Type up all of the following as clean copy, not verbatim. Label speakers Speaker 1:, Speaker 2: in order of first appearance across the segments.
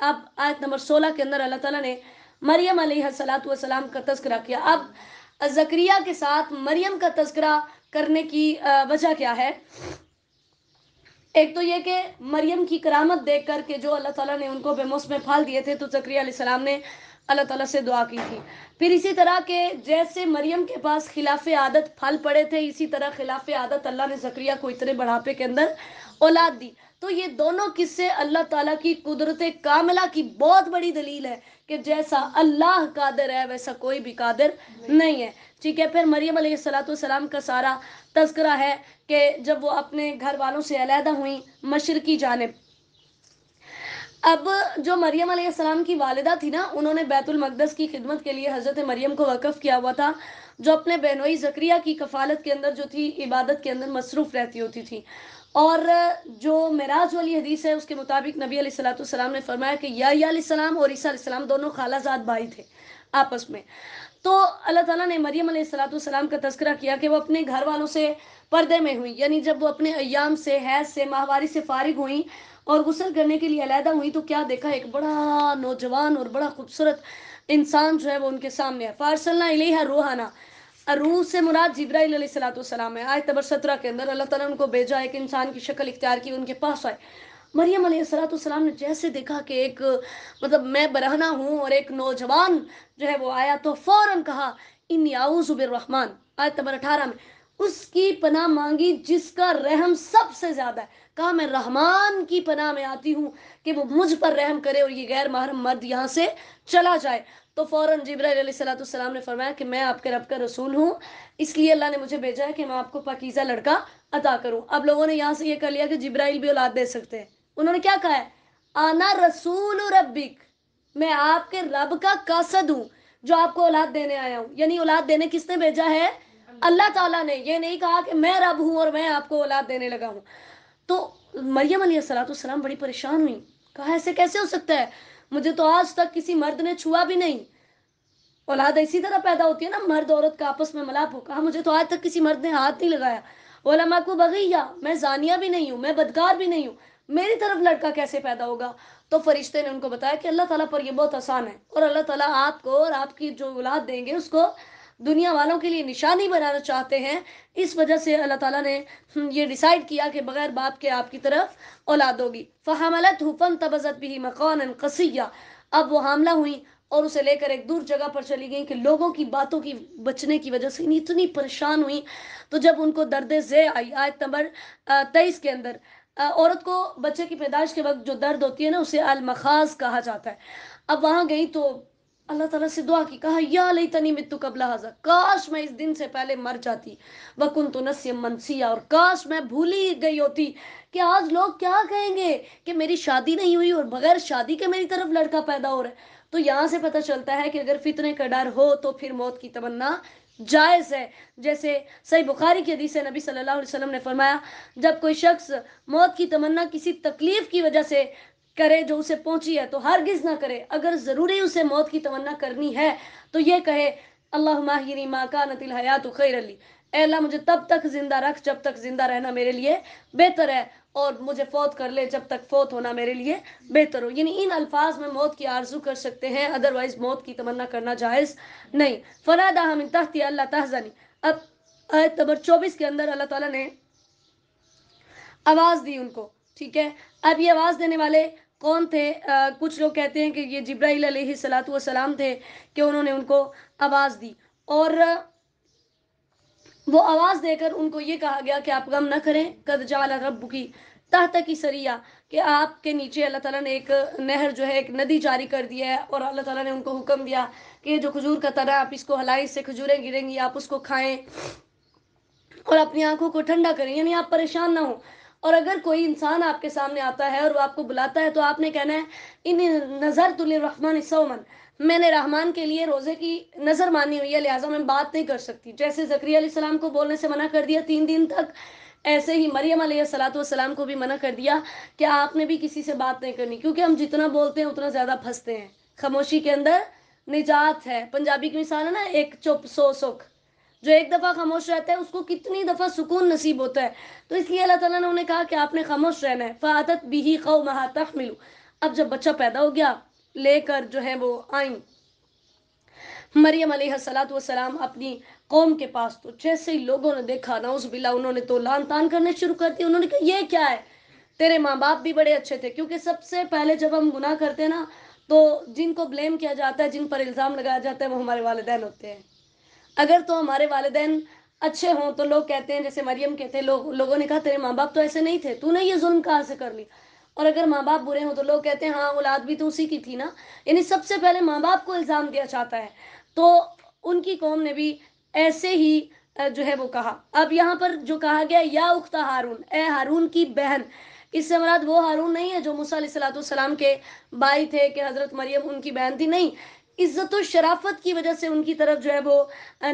Speaker 1: اب آیت نمبر 16 کے اندر اللہ تعالیٰ نے مریم علیہ السلام کا تذکرہ کیا. اب زکریا کے ساتھ مریم کا تذکرہ کرنے کی وجہ کیا ہے؟ ایک تو یہ کہ مریم کی کرامت دیکھ کر کے جو اللہ تعالیٰ نے ان کو بے موسم پھال دیے تھے، تو زکریا علیہ السلام نے اللہ تعالیٰ سے دعا کی تھی. پھر اسی طرح کے جیسے مریم کے پاس خلاف عادت پھل پڑے تھے، اسی طرح خلاف عادت اللہ نے زکریا کو اتنے بڑھاپے کے اندر اولاد دی. تو یہ دونوں قصے اللہ تعالیٰ کی قدرت کاملہ کی بہت بڑی دلیل ہے کہ جیسا اللہ قادر ہے ویسا کوئی بھی قادر نہیں ہے. ٹھیک ہے. پھر مریم علیہ السلام کا سارا تذکرہ ہے کہ جب وہ اپنے گھر والوں سے علیحدہ ہوئیں مشرقی جانب. اب جو مریم علیہ السلام کی والدہ تھی نا، انہوں نے بیت المقدس کی خدمت کے لیے حضرت مریم کو وقف کیا ہوا تھا، جو اپنے بہنوئی زکریا کی کفالت کے اندر جو تھی عبادت کے اندر مصروف رہتی ہوتی تھی. اور جو معراج والی حدیث ہے اس کے مطابق نبی علیہ السلام نے فرمایا کہ یحییٰ علیہ السلام اور عیسیٰ علیہ السلام دونوں خالہ زاد بھائی تھے آپس میں. تو اللہ تعالیٰ نے مریم علیہ السلام کا تذکرہ کیا کہ وہ اپنے گھر والوں سے پردے میں ہوئی، یعنی جب وہ اپنے ایام سے، حیض سے، ماہواری سے فارغ ہوئیں اور غسل کرنے کے لیے علیحدہ ہوئی، تو کیا دیکھا؟ ایک بڑا نوجوان اور بڑا خوبصورت انسان جو ہے وہ ان کے سامنے ہے. فارسلنا الیہا روحنا، روح سے مراد جبرائیل علیہ السلام ہے. آیت نمبر 17 کے اندر اللہ تعالیٰ نے ان کو بھیجا، ایک انسان کی شکل اختیار کی، ان کے پاس آئے. مریم علیہ السلام نے جیسے دیکھا کہ ایک میں برہنہ ہوں اور ایک نوجوان جو ہے وہ آیا، تو فوراً کہا انی اعوذ بالرحمن. آیت نمبر 18 میں اس کی پناہ مانگی جس کا رحم سب سے زیادہ ہے. کہا میں رحمان کی پناہ میں آتی ہوں کہ وہ مجھ پر رحم کرے اور یہ غیر محرم مرد یہاں سے چلا جائے. تو فوراً جبرائیل علیہ السلام نے فرمایا کہ میں آپ کے رب کا رسول ہوں، اس لیے اللہ نے مجھے بھیجا ہے کہ میں آپ کو پاکیزہ لڑکا عطا کروں. اب لوگوں نے یہاں سے یہ کر لیا کہ جبرائیل بھی اولاد دے سکتے ہیں. انہوں نے کیا کہا ہے؟ انا رسول ربک، میں آپ کے رب کا قاصد ہوں جو آپ کو اولاد دینے آیا ہوں. یعنی اولاد دینے کس نے بھیجا ہے؟ اللہ تعالیٰ نے. یہ نہیں کہا کہ میں رب ہوں اور میں آپ کو اولاد دینے لگا ہوں. تو مریم علیہ السلام بڑی پریشان ہوئی. کہا ایسے کیسے ہو سکتا ہے؟ مجھے تو آج تک کسی مرد نے چھوا بھی نہیں. اولاد اسی طرح پیدا ہوتی ہے نا، مرد عورت کا آپس میں ملاپ ہو. کہا مجھے تو آج تک کسی مرد نے ہاتھ نہیں لگایا. علماء کو بغیہ، میں زانیہ بھی نہیں ہوں، میں بدکار بھی نہیں ہوں، میری طرف لڑکا کیسے پیدا ہوگا؟ تو فرشتے نے ان کو بتایا کہ اللہ تعالیٰ پر یہ بہت آسان ہے، اور اللہ تعالیٰ آپ کو اور آپ کی جو اولاد دیں گے اس کو دنیا والوں کے لیے نشانی بنانا چاہتے ہیں. اس وجہ سے اللہ تعالیٰ نے یہ ڈیسائیڈ کیا کہ بغیر باپ کے آپ کی طرف اولاد ہوگی. فحملته فانتبذت به مکانا قصیا. اب وہ حاملہ ہوئی اور اسے لے کر ایک دور جگہ پر چلی گئی کہ لوگوں کی باتوں کی بچنے کی وجہ سے اتنی پریشان ہوئی. تو جب ان کو درد ذی آئی، آیت نمبر 23 کے اندر، عورت کو بچے کی پیدائش کے وقت جو درد ہوتی ہے نا، اسے المخاض کہا جاتا ہے. اب وہاں گئی تو اللہ تعالیٰ سے دعا کی. کہا یا لیتنی مت قبل ھذا، کاش میں اس دن سے پہلے مر جاتی. وکنت نسیا منسیا، اور کاش میں بھولی گئی ہوتی کہ آج لوگ کیا کہیں گے کہ میری شادی نہیں ہوئی اور بغیر شادی کے میری طرف لڑکا پیدا ہو رہا ہے. تو یہاں سے پتہ چلتا ہے کہ اگر فتنے کا ڈر ہو تو پھر موت کی تمنا جائز ہے. جیسے صحیح بخاری کی حدیث ہے، نبی صلی اللہ علیہ وسلم نے فرمایا جب کوئی شخص موت کی تمنا کسی تکلیف کی وجہ سے کرے جو اسے پہنچی ہے تو ہرگز نہ کرے. اگر ضروری اسے موت کی تمنا کرنی ہے تو یہ کہے اللہم احیینی ما کانت الحیات خیر لی، اے اللہ مجھے تب تک زندہ رکھ جب تک زندہ رہنا میرے لیے بہتر ہے، اور مجھے فوت کر لے جب تک فوت ہونا میرے لیے بہتر ہو. یعنی ان الفاظ میں موت کی آرزو کر سکتے ہیں، ادروائز موت کی تمنا کرنا جائز نہیں. فناداها من تحتی اللہ تحزنی. اب آیت نمبر 24 کے اندر اللہ تعالیٰ نے آواز دی ان کو. ٹھیک ہے. اب یہ آواز دینے والے کون تھے؟ کچھ لوگ کہتے ہیں کہ یہ جبرائیل علیہ السلام تھے کہ انہوں نے ان کو آواز دی، اور وہ آواز دے کر ان کو یہ کہا گیا کہ آپ غم نہ کریں، قد جعل ربکی تحت کی سریا، کہ آپ کے نیچے اللہ تعالیٰ نے ایک نہر جو ہے، ایک ندی جاری کر دی ہے. اور اللہ تعالیٰ نے ان کو حکم دیا کہ یہ جو کھجور کا تنا آپ اس کو ہلائیں، اس سے کھجوریں گریں گی، آپ اس کو کھائیں اور اپنی آنکھوں کو ٹھنڈا کریں، یعنی آپ پریشان نہ ہوں. اور اگر کوئی انسان آپ کے سامنے آتا ہے اور وہ آپ کو بلاتا ہے تو آپ نے کہنا ہے انی نذرت للرحمن صوما، میں نے رحمان کے لیے روزے کی نظر مانی ہوئی ہے، لہٰذا میں بات نہیں کر سکتی. جیسے زکریا علیہ السلام کو بولنے سے منع کر دیا 3 دن تک، ایسے ہی مریم علیہ السلام کو بھی منع کر دیا کہ آپ نے بھی کسی سے بات نہیں کرنی، کیونکہ ہم جتنا بولتے ہیں اتنا زیادہ پھنستے ہیں. خاموشی کے اندر نجات ہے. پنجابی کی مثال ہے نا، ایک چپ سو سکھ. جو ایک دفعہ خاموش رہتا ہے اس کو کتنی دفعہ سکون نصیب ہوتا ہے. تو اس لیے اللہ تعالیٰ نے انہیں کہا کہ آپ نے خاموش رہنا ہے. فَأَتَتْ بِهِ قَوْمَهَا تَحْمِلُ. اب جب بچہ پیدا ہو گیا لے کر جو ہے وہ آئیں مریم علیہ الصلوۃ والسلام اپنی قوم کے پاس، تو جیسے ہی لوگوں نے دیکھا نعوذ باللہ انہوں نے تو لان تان کرنے شروع کر دی. انہوں نے کہا یہ کیا ہے، تیرے ماں باپ بھی بڑے اچھے تھے. کیونکہ سب سے پہلے جب ہم گناہ کرتے ہیں نا تو جن کو بلیم کیا جاتا ہے، جن پر الزام لگایا جاتا ہے، وہ ہمارے والدین ہوتے ہیں. اگر تو ہمارے والدین اچھے ہوں تو لوگ کہتے ہیں، جیسے مریم کہتے ہیں، لوگوں نے کہا تیرے ماں باپ تو ایسے نہیں تھے، تو نے یہ ظلم کہاں سے کر لی. اور اگر ماں باپ برے ہوں تو لوگ کہتے ہیں ہاں اولاد بھی تو اسی کی تھی نا. یعنی سب سے پہلے ماں باپ کو الزام دیا جاتا ہے. تو ان کی قوم نے بھی ایسے ہی جو ہے وہ کہا. اب یہاں پر جو کہا گیا یا اخت ہارون، اے ہارون کی بہن، اس سے مراد وہ ہارون نہیں ہے جو موسیٰ علیہ الصلوۃ والسلام کے بھائی تھے کہ حضرت مریم ان کی بہن تھی. نہیں، عزت و شرافت کی وجہ سے ان کی طرف جو ہے وہ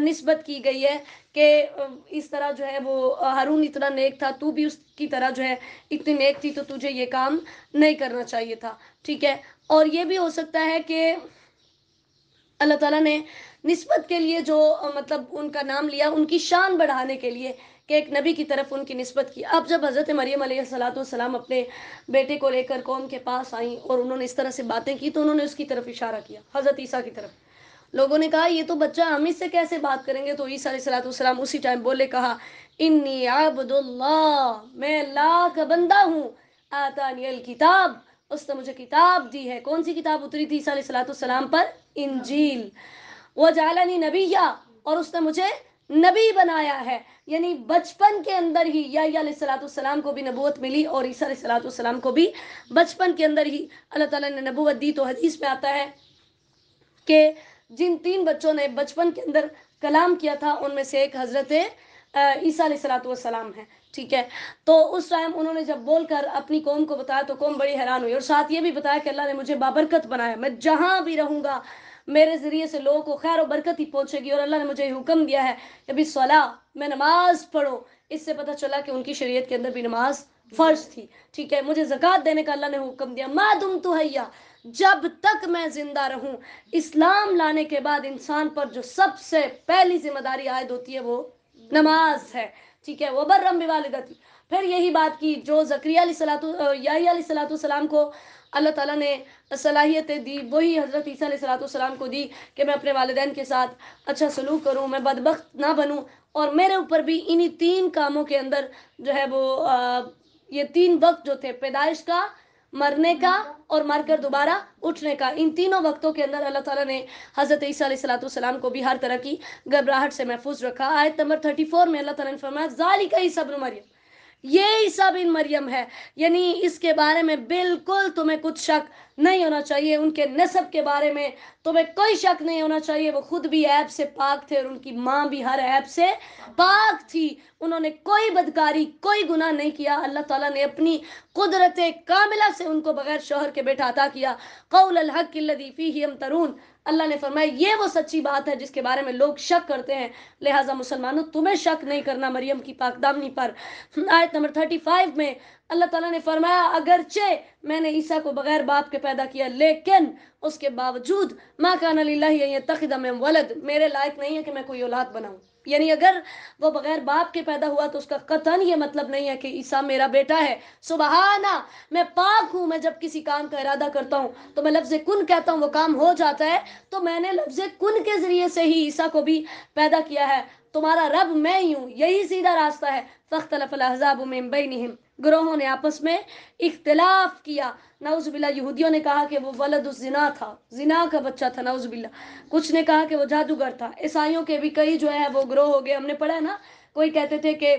Speaker 1: نسبت کی گئی ہے کہ اس طرح جو ہے وہ ہارون اتنا نیک تھا، تو بھی اس کی طرح جو ہے اتنی نیک تھی، تو تجھے یہ کام نہیں کرنا چاہیے تھا. ٹھیک ہے. اور یہ بھی ہو سکتا ہے کہ اللہ تعالیٰ نے نسبت کے لیے جو مطلب ان کا نام لیا، ان کی شان بڑھانے کے لیے کہ ایک نبی کی طرف ان کی نسبت کی. اب جب حضرت مریم علیہ الصلوۃ والسلام اپنے بیٹے کو لے کر قوم کے پاس آئیں اور انہوں نے اس طرح سے باتیں کی تو انہوں نے اس کی طرف اشارہ کیا، حضرت عیسیٰ کی طرف. لوگوں نے کہا یہ تو بچہ، ہم اس سے کیسے بات کریں گے. تو عیسیٰ علیہ الصلوۃ والسلام اسی ٹائم بولے، کہا انی عبد اللہ، میں اللہ کا بندہ ہوں، آتانی الکتاب، اس نے مجھے کتاب دی ہے. کون سی کتاب اتری تھی عیسیٰ علیہ الصلوۃ والسلام پر؟ انجیل. وجعلنی نبیّا، اور اس نے مجھے نبی بنایا ہے. یعنی بچپن کے اندر ہی یحییٰ علیہ الصلوۃ والسلام کو بھی نبوت ملی اور عیسیٰ علیہ الصلوۃ والسلام کو بھی بچپن کے اندر ہی اللہ تعالیٰ نے نبوت دی. تو حدیث میں آتا ہے کہ جن 3 بچوں نے بچپن کے اندر کلام کیا تھا ان میں سے ایک حضرت عیسیٰ علیہ الصلوۃ والسلام ہے. ٹھیک ہے. تو اس ٹائم انہوں نے جب بول کر اپنی قوم کو بتایا تو قوم بڑی حیران ہوئی، اور ساتھ یہ بھی بتایا کہ اللہ نے مجھے بابرکت بنایا، میں جہاں بھی رہوں گا میرے ذریعے سے لوگوں کو خیر و برکت ہی پہنچے گی. اور اللہ نے مجھے حکم دیا ہے کہ بھی صلاح، میں نماز پڑھو. اس سے پتہ چلا کہ ان کی شریعت کے اندر بھی نماز فرض تھی. ٹھیک ہے. مجھے زکوٰۃ دینے کا اللہ نے حکم دیا، ما دمت حیا، جب تک میں زندہ رہوں. اسلام لانے کے بعد انسان پر جو سب سے پہلی ذمہ داری عائد ہوتی ہے وہ نماز ہے. ٹھیک ہے. وبرم بوالدتی. پھر یہی بات کی جو زکریا یحییٰ علیہ الصلوۃ والسلام کو اللہ تعالیٰ نے صلاحیتیں دی، وہی حضرت عیسیٰ علیہ الصلوۃ والسلام کو دی کہ میں اپنے والدین کے ساتھ اچھا سلوک کروں، میں بدبخت نہ بنوں. اور میرے اوپر بھی انہی 3 کاموں کے اندر جو ہے وہ یہ 3 وقت جو تھے، پیدائش کا، مرنے کا اور مر کر دوبارہ اٹھنے کا، ان تینوں وقتوں کے اندر اللہ تعالیٰ نے حضرت عیسیٰ علیہ الصلوۃ والسلام کو بھی ہر طرح کی گھبراہٹ سے محفوظ رکھا. آیت نمبر 34 میں اللہ تعالیٰ نے فرمایا ذالک عیسیٰ ابن مریم، یہ عیسیٰ بن مریم ہے. یعنی اس کے بارے میں بالکل تمہیں کچھ شک نہیں ہونا چاہیے. ان کے نسب کے بارے میں تمہیں کوئی شک نہیں ہونا چاہیے. وہ خود بھی عیب سے پاک تھے اور ان کی ماں بھی ہر عیب سے پاک تھی. انہوں نے کوئی بدکاری، کوئی گناہ نہیں کیا. اللہ تعالیٰ نے اپنی قدرت کاملہ سے ان کو بغیر شوہر کے بیٹا عطا کیا. قول الحق الذی فیہ یمترون، اللہ نے فرمایا یہ وہ سچی بات ہے جس کے بارے میں لوگ شک کرتے ہیں. لہٰذا مسلمانوں تمہیں شک نہیں کرنا مریم کی پاک دامنی پر. آیت نمبر 35 میں اللہ تعالیٰ نے فرمایا اگرچہ میں نے عیسیٰ کو بغیر باپ کے پیدا کیا، لیکن اس کے باوجود ما کان للہ ان یتخذ من ولد، میرے لائق نہیں ہے کہ میں کوئی اولاد بناؤں. یعنی اگر وہ بغیر باپ کے پیدا ہوا تو اس کا قطعاً یہ مطلب نہیں ہے کہ عیسیٰ میرا بیٹا ہے. سبحانہ، میں پاک ہوں. میں جب کسی کام کا ارادہ کرتا ہوں تو میں لفظ کن کہتا ہوں، وہ کام ہو جاتا ہے. تو میں نے لفظ کن کے ذریعے سے ہی عیسیٰ کو بھی پیدا کیا ہے. تمہارا رب میں ہی ہوں، یہی سیدھا راستہ ہے. فاختلف الاحزاب من بینہم، گروہوں نے آپس میں اختلاف کیا. نعوذ باللہ، یہودیوں نے کہا کہ وہ ولد الزنا تھا، زنا کا بچہ تھا، نعوذ باللہ. کچھ نے کہا کہ وہ جادوگر تھا. عیسائیوں کے بھی کئی جو ہے وہ گروہ ہو گئے. ہم نے پڑھا ہے نا، کوئی کہتے تھے کہ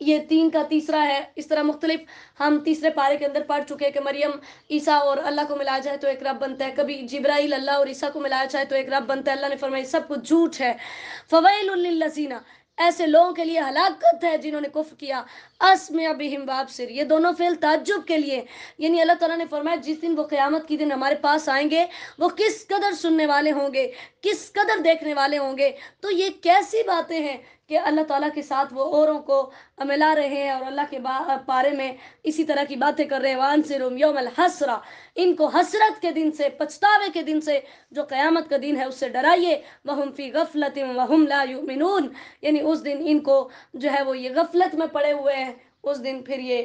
Speaker 1: یہ 3 کا تیسرا ہے. اس طرح مختلف ہم تیسرے پارے کے اندر پڑھ چکے کہ مریم عیسیٰ اور اللہ کو ملایا جائے تو ایک رب بنتا ہے. کبھی جبرائیل اللہ اور عیسیٰ کو ملایا جائے تو ایک رب بنتا ہے. اللہ نے فرمایا سب کچھ جھوٹ ہے. فویل للذین، ایسے لوگوں کے لیے ہلاکت ہے جنہوں نے کفر کیا. اسمع بہم وابصر، یہ دونوں فعل تعجب کے لیے. یعنی اللہ تعالیٰ نے فرمایا جس دن وہ قیامت کی دن ہمارے پاس آئیں گے وہ کس قدر سننے والے ہوں گے، کس قدر دیکھنے والے ہوں گے. تو یہ کیسی باتیں ہیں کہ اللہ تعالیٰ کے ساتھ وہ اوروں کو ملا رہے ہیں اور اللہ کے بارے میں اسی طرح کی باتیں کر رہے ہیں. وانذرہم یوم الحسرہ، ان کو حسرت کے دن سے، پچھتاوے کے دن سے جو قیامت کا دن ہے اس سے ڈرائیے. وہم فی غفلۃ وہم لا یؤمنون، یعنی اس دن ان کو جو ہے وہ یہ غفلت میں پڑے ہوئے ہیں. اس دن پھر یہ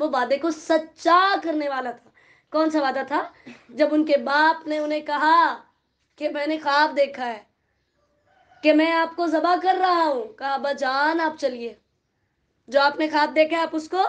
Speaker 1: وہ وعدے کو سچا کرنے والا تھا۔ کون سا وعدہ تھا؟ جب ان کے باپ نے انہیں کہا کہ میں نے خواب دیکھا ہے کہ میں آپ کو ذبح کر رہا ہوں، کہا ابا جان آپ چلیے، جو آپ نے خواب دیکھا ہے آپ اس کو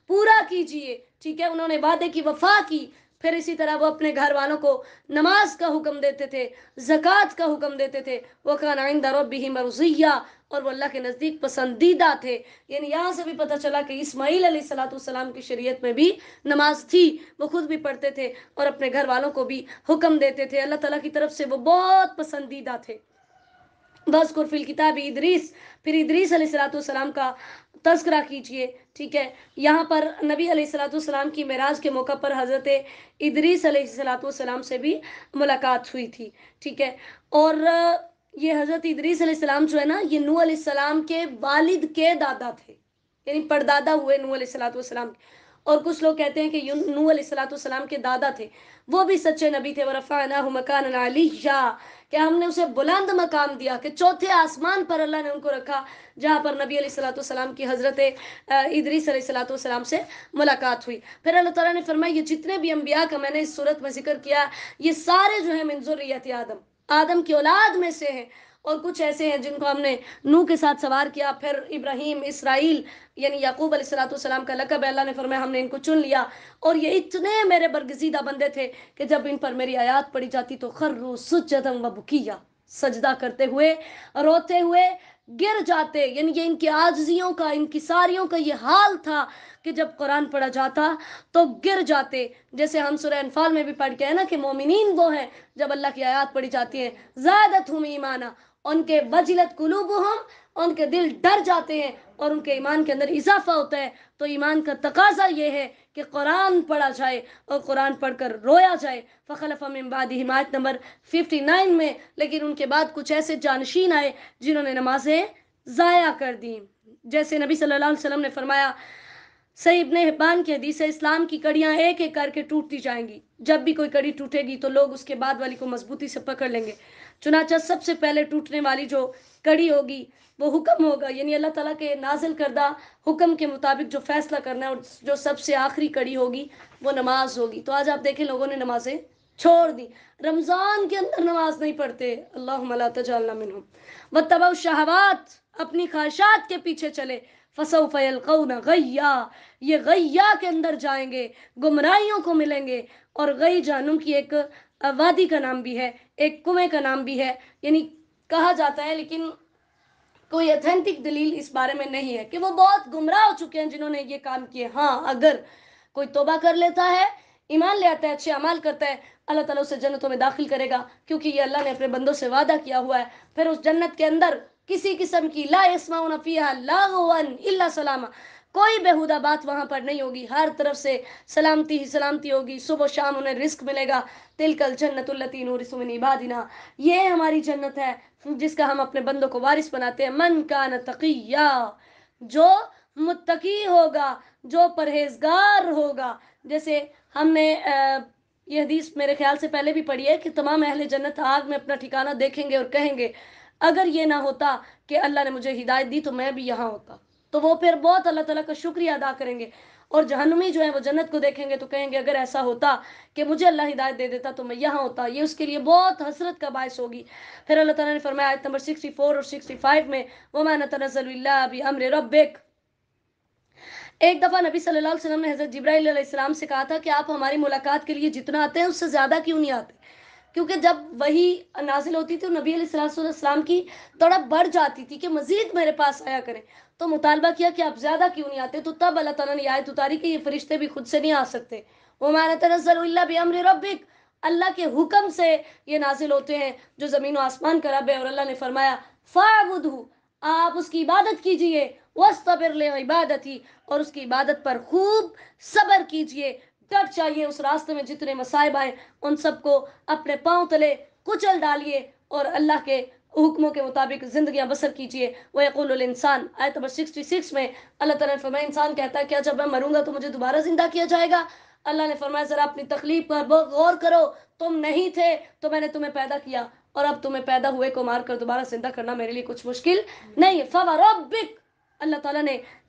Speaker 1: پورا کیجئے، ٹھیک ہے۔ انہوں نے وعدے کی وفا کی۔ پھر اسی طرح وہ اپنے گھر والوں کو نماز کا حکم دیتے تھے، زکوٰۃ کا حکم دیتے تھے، وَكَانَ عِندَ رَبِّهِ مَرْضِيًّا، اور وہ اللہ کے نزدیک پسندیدہ تھے۔ یعنی یہاں سے بھی پتہ چلا کہ اسماعیل علیہ السلام کی شریعت میں بھی نماز تھی، وہ خود بھی پڑھتے تھے اور اپنے گھر والوں کو بھی حکم دیتے تھے، اللہ تعالیٰ کی طرف سے وہ بہت پسندیدہ تھے۔ وَاذْكُرْ فِي الْكِتَابِ ادریس، پھر ادریس علیہ السلام کا تذکرہ کیجئے، ٹھیک ہے۔ یہاں پر نبی علیہ السلام کی معراج کے موقع پر حضرت ادریس علیہ السلام سے بھی ملاقات ہوئی تھی، ٹھیک ہے۔ اور یہ حضرت ادریس علیہ السلام جو ہے نا، یہ نوح علیہ السلام کے والد کے دادا تھے، یعنی پردادا ہوئے نوح علیہ السلام کے۔ اور کچھ لوگ کہتے ہیں کہ نوح علیہ السلام کے دادا تھے، وہ بھی سچے نبی تھے۔ وَرَفَعْنَاهُ مَكَانًا عَلِيًّا، کہ ہم نے اسے بلند مقام دیا، کہ چوتھے آسمان پر اللہ نے ان کو رکھا، جہاں پر نبی علیہ السلام کی حضرت ادریس علیہ السلام سے ملاقات ہوئی۔ پھر اللہ تعالیٰ نے فرمایا یہ جتنے بھی انبیاء کا میں نے اس صورت میں ذکر کیا، یہ سارے جو ہیں من ذریت آدم کی اولاد میں سے ہیں، اور کچھ ایسے ہیں جن کو ہم نے نوح کے ساتھ سوار کیا، پھر ابراہیم، اسرائیل، یعنی یعقوب علیہ السلام کا لقب ہے، اللہ نے فرمایا ہم نے ان کو چن لیا، اور یہ اتنے میرے برگزیدہ بندے تھے کہ جب ان پر میری آیات پڑھی جاتی تو خروا سجدا و بکیا، سجدہ کرتے ہوئے، روتے ہوئے گر جاتے۔ یعنی یہ ان کی عاجزیوں کا، ان کی ساریوں کا یہ حال تھا کہ جب قرآن پڑھا جاتا تو گر جاتے۔ جیسے ہم سورہ انفال میں بھی پڑھ کے ہیں نا کہ مومنین وہ ہیں جب اللہ کی آیات پڑھی جاتی ہیں زادتہم ایمانا، ان کے وجلت قلوبہم، ان کے دل ڈر جاتے ہیں اور ان کے ایمان کے اندر اضافہ ہوتا ہے۔ تو ایمان کا تقاضا یہ ہے کہ قرآن پڑھا جائے اور قرآن پڑھ کر رویا جائے۔ فخلف من بعدہم، آیت نمبر 59 میں، لیکن ان کے بعد کچھ ایسے جانشین آئے جنہوں نے نمازیں ضائع کر دیں۔ جیسے نبی صلی اللہ علیہ وسلم نے فرمایا، صحیح ابن حبان کی حدیث ہے، اسلام کی کڑیاں ایک ایک کر کے ٹوٹتی جائیں گی، جب بھی کوئی کڑی ٹوٹے گی تو لوگ اس کے بعد والی کو مضبوطی سے پکڑ لیں گے۔ چنانچہ سب سے پہلے ٹوٹنے والی جو کڑی ہوگی وہ حکم ہوگا، یعنی اللہ تعالیٰ کے نازل کردہ حکم کے مطابق جو فیصلہ کرنا ہے، اور جو سب سے آخری کڑی ہوگی وہ نماز ہوگی۔ تو آج آپ دیکھیں لوگوں نے نمازیں چھوڑ دی، رمضان کے اندر نماز نہیں پڑھتے، اللہم لا تجعلنا منہم، واتبعوا الشہوات، اپنی خواہشات کے پیچھے چلے، فسوف یلقون غیا، یہ غیا کے اندر جائیں گے، گمراہیوں کو ملیں گے۔ اور غی جہنم کی ایک وادی کا نام بھی ہے، ایک کنویں کا نام بھی ہے، یعنی کہا جاتا ہے، لیکن کوئی اتھینٹک دلیل اس بارے میں نہیں ہے کہ وہ بہت گمراہ ہو چکے ہیں جنہوں نے یہ کام کیے۔ ہاں، اگر کوئی توبہ کر لیتا ہے، ایمان لے آتا ہے، اچھے اعمال کرتا ہے، اللہ تعالیٰ اسے جنتوں میں داخل کرے گا، کیونکہ یہ اللہ نے اپنے بندوں سے وعدہ کیا ہوا ہے۔ پھر اس جنت کے اندر کسی قسم کی لا يسمعون فيها لغوا الا سلاما، کوئی بےہودہ بات وہاں پر نہیں ہوگی، ہر طرف سے سلامتی ہی سلامتی ہوگی، صبح و شام انہیں رزق ملے گا۔ تلک الجنت التی نورث من عبادنا، یہ ہماری جنت ہے جس کا ہم اپنے بندوں کو وارث بناتے ہیں۔ من کان تقیا، جو متقی ہوگا، جو پرہیزگار ہوگا۔ جیسے ہم نے یہ حدیث میرے خیال سے پہلے بھی پڑھی ہے کہ تمام اہل جنت آگ میں اپنا ٹھکانہ دیکھیں گے اور کہیں گے اگر یہ نہ ہوتا کہ اللہ نے مجھے ہدایت دی تو میں بھی یہاں ہوتا۔ تو وہ پھر بہت اللہ تعالیٰ کا شکریہ ادا کریں گے، اور جہنمی جو ہے وہ جنت کو دیکھیں گے تو کہیں گے اگر ایسا ہوتا کہ مجھے اللہ ہدایت دے دیتا تو میں یہاں ہوتا۔ یہ اس کے لیے بہت حسرت کا باعث ہوگی۔ پھر اللہ تعالیٰ نے فرمایا آیت نمبر 64 اور 65 میں، وَمَا نَتَنَزَّلُ إِلَّا بِأَمْرِ رَبِّكَ، ایک دفعہ نبی صلی اللہ علیہ وسلم نے حضرت جبرائیل علیہ السلام سے کہا تھا کہ آپ ہماری ملاقات کے لیے جتنا آتے ہیں اس سے زیادہ کیوں نہیں آتے، کیونکہ جب وہی نازل ہوتی تھی تو نبی علیہ السلام کی تڑپ بڑھ جاتی تھی کہ مزید میرے پاس آیا کریں، تو مطالبہ کیا کہ آپ زیادہ کیوں نہیں آتے، تو تب اللہ تعالیٰ نے آیت اتاری کہ یہ فرشتے بھی خود سے نہیں آ سکتے، وَمَا نَتَنَزَّلُ إِلَّا بِأَمْرِ رَبِّكَ، اللہ کے حکم سے یہ نازل ہوتے ہیں جو زمین و آسمان کا رب ہے۔ اور اللہ نے فرمایا فَاعْبُدْهُ، آپ اس کی عبادت کیجئے، وَاسْتَبِرْ لِعِبَادَتِهِ، اور اس کی عبادت پر خوب صبر کیجئے، ڈٹ چاہیے اس راستے میں جتنے مصائب آئیں ان سب کو اپنے پاؤں تلے کچل ڈالیے اور اللہ کے حکموں کے مطابق زندگیاں بسر کیجئے۔ وَيَقُولُ الْإِنسان، آیت نمبر 66 میں اللہ تعالیٰ نے فرمایا انسان کہتا ہے کیا جب میں مروں گا تو مجھے دوبارہ زندہ کیا جائے گا؟ اللہ نے فرمایا ذرا اپنی تخلیق پر غور کرو، تم نہیں تھے تو میں نے تمہیں پیدا کیا، اور اب تمہیں پیدا ہوئے کو مار کر دوبارہ زندہ کرنا میرے لیے کچھ مشکل نہیں ہے۔ فَوَرَبِّكَ، اللہ تعالیٰ نے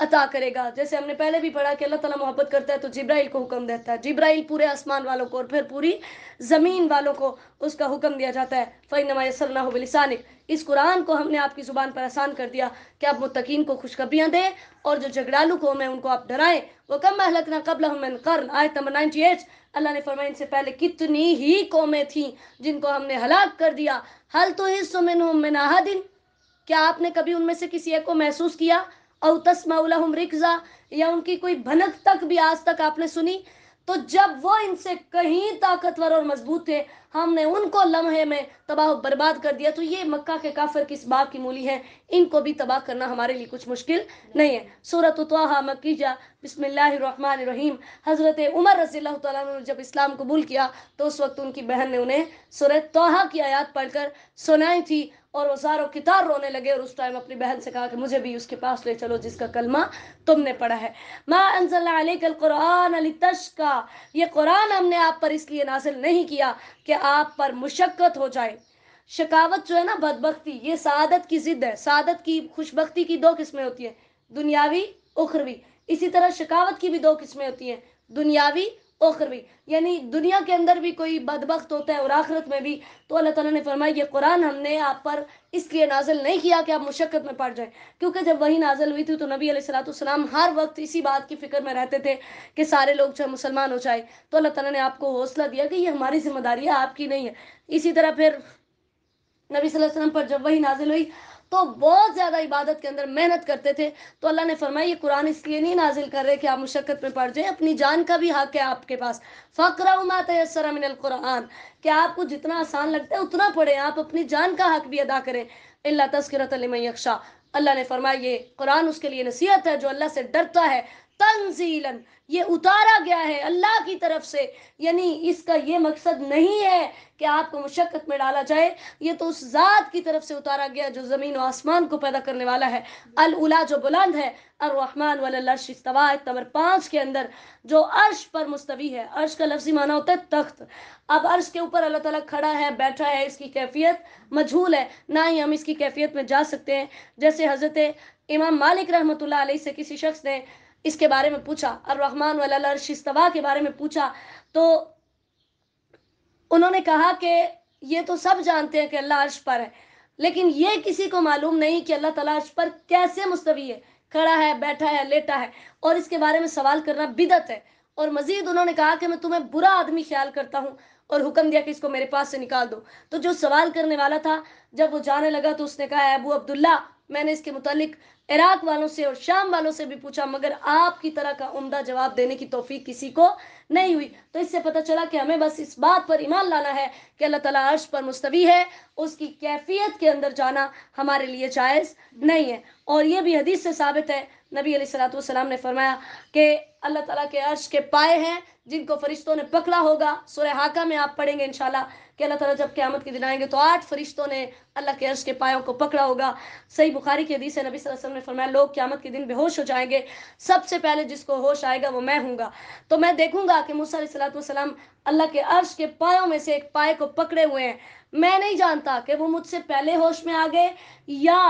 Speaker 1: عطا کرے گا. جیسے ہم نے پہلے بھی پڑھا کہ اللہ تعالیٰ محبت کرتا ہے تو جبرائیل کو حکم دیتا ہے. جبرائیل پورے آسمان والوں کو اور پھر پوری زمین والوں کو اس کا حکم دیا جاتا ہے. فَإِنَّمَا يَسَّرْنَاهُ بِلِسَانِكَ. اس قرآن کو ہم نے آپ کی زبان پر آسان کر دیا کہ آپ متقین کو خوشخبریاں دیں اور جو جھگڑالو قوم ہیں ان کو آپ ڈرائیں. وَكَمْ أَهْلَكْنَا قَبْلَهُم مِّن قَرْنٍ. آیت نمبر 98. اللہ نے فرمایا ان سے پہلے کتنی ہی قومیں تھیں جن کو ہم نے ہلاک کر دیا. هَلْ تُحِسُّ مِنْهُم مِّنْ أَحَدٍ. کیا آپ نے کبھی ان میں سے کسی ایک کو محسوس کیا؟ او تسمع لهم رکزا. یا ان کی کوئی بھنک تک بھی آج تک آپ نے سنی؟ تو جب وہ ان سے کہیں طاقتور اور مضبوط تھے ہم نے ان کو لمحے میں تباہ و برباد کر دیا. تو یہ مکہ کے کافر کس باب کی مولی ہیں؟ ان کو بھی تباہ کرنا ہمارے لیے کچھ مشکل نہیں ہے. سورۃ طٰہٰ مکیہ. بسم اللہ الرحمن الرحیم. حضرت عمر رضی اللہ تعالیٰ عنہ نے جب اسلام قبول کیا تو اس وقت ان کی بہن نے انہیں سورۃ طٰہٰ کی آیات پڑھ کر سنائی تھی اور وہ زار و کتار رونے لگے اور اس ٹائم اپنی بہن سے کہا کہ مجھے بھی اس کے پاس لے چلو جس کا کلمہ تم نے پڑھا ہے. ما انزلنا علیک القرآن لتشقی. یہ قرآن ہم نے آپ پر اس لیے نازل نہیں کیا کہ آپ پر مشقت ہو جائے. شقاوت جو ہے نا، بدبختی، یہ سعادت کی ضد ہے. سعادت کی، خوشبختی کی دو قسمیں ہوتی ہیں، دنیاوی اخروی. اسی طرح شقاوت کی بھی دو قسمیں ہوتی ہیں، دنیاوی اخروی. یعنی دنیا کے اندر بھی کوئی بدبخت ہوتا ہے اور آخرت میں بھی. تو اللہ تعالیٰ نے فرمایا یہ قرآن ہم نے آپ پر اس لیے نازل نہیں کیا کہ آپ مشقت میں پڑ جائیں. کیونکہ جب وہی نازل ہوئی تھی تو نبی علیہ الصلوۃ والسلام ہر وقت اسی بات کی فکر میں رہتے تھے کہ سارے لوگ جو ہے مسلمان ہو جائے. تو اللہ تعالیٰ نے آپ کو حوصلہ دیا کہ یہ ہماری ذمہ داری ہے، آپ کی نہیں ہے. اسی طرح پھر نبی صلی اللہ علیہ وسلم پر جب وہی نازل ہوئی تو بہت زیادہ عبادت کے اندر محنت کرتے تھے. تو اللہ نے فرمایا یہ قرآن اس لیے نہیں نازل کر رہے کہ آپ مشقت میں پڑ جائیں، اپنی جان کا بھی حق ہے آپ کے پاس. فَاقْرَؤْا مَا تَيَسَّرَ مِنَ الْقُرْآنِ. کہ آپ کو جتنا آسان لگتا ہے اتنا پڑھیں، آپ اپنی جان کا حق بھی ادا کریں. إِلَّا تَذْكِرَةً لِمَن يَخْشَىٰ. اللہ نے فرمایا یہ قرآن اس کے لیے نصیحت ہے جو اللہ سے ڈرتا ہے. تنزیلاً. یہ اتارا گیا ہے اللہ کی طرف سے. یعنی اس کا یہ مقصد نہیں ہے کہ آپ کو مشقت میں ڈالا جائے، یہ تو اس ذات کی طرف سے اتارا گیا جو زمین و آسمان کو پیدا کرنے والا ہے. العلا جو بلند ہے، الرحمن وعلی العرش استویٰ. آیت نمبر 5 کے اندر جو عرش پر مستوی ہے. عرش کا لفظی معنی ہوتا ہے تخت. اب عرش کے اوپر اللہ تعالیٰ کھڑا ہے، بیٹھا ہے، اس کی کیفیت مجہول ہے، نہ ہی ہم اس کی کیفیت میں جا سکتے ہیں. جیسے حضرت امام مالک رحمۃ اللہ علیہ سے کسی شخص نے اس کے بارے میں پوچھا، الرحمن وعلی العرش استویٰ کے بارے میں پوچھا، تو انہوں نے کہا کہ یہ تو سب جانتے ہیں کہ اللہ عرش پر ہے، لیکن یہ کسی کو معلوم نہیں کہ اللہ تعالیٰ عرش پر کیسے مستوی ہے، کھڑا ہے، بیٹھا ہے، لیٹا ہے. اور اس کے بارے میں سوال کرنا بدعت ہے. اور مزید انہوں نے کہا کہ میں تمہیں برا آدمی خیال کرتا ہوں اور حکم دیا کہ اس کو میرے پاس سے نکال دو. تو جو سوال کرنے والا تھا جب وہ جانے لگا تو اس نے کہا، ابو عبداللہ میں نے اس کے متعلق عراق والوں سے اور شام والوں سے بھی پوچھا مگر آپ کی طرح کا عمدہ جواب دینے کی توفیق کسی کو نہیں ہوئی. تو اس سے پتہ چلا کہ ہمیں بس اس بات پر ایمان لانا ہے کہ اللہ تعالیٰ عرش پر مستوی ہے، اس کی کیفیت کے اندر جانا ہمارے لیے جائز نہیں ہے. اور یہ بھی حدیث سے ثابت ہے، نبی علیہ الصلوۃ والسلام نے فرمایا کہ اللہ تعالیٰ کے عرش کے پائے ہیں جن کو فرشتوں نے پکڑا ہوگا. سورہ حاقہ میں آپ پڑھیں گے انشاءاللہ کہ اللہ تعالیٰ جب قیامت کے دن آئیں گے تو 8 فرشتوں نے اللہ کے عرش کے پایوں کو پکڑا ہوگا. صحیح بخاری کی حدیث ہے، نبی صلی اللہ علیہ وسلم نے فرمایا لوگ قیامت کے دن بے ہوش ہو جائیں گے، سب سے پہلے جس کو ہوش آئے گا وہ میں ہوں گا. تو میں دیکھوں گا کہ موسیٰ علیہ الصلوۃ والسلام اللہ کے عرش کے پایوں میں سے ایک پائے کو پکڑے ہوئے ہیں. میں نہیں جانتا کہ وہ مجھ سے پہلے ہوش میں آ گئے یا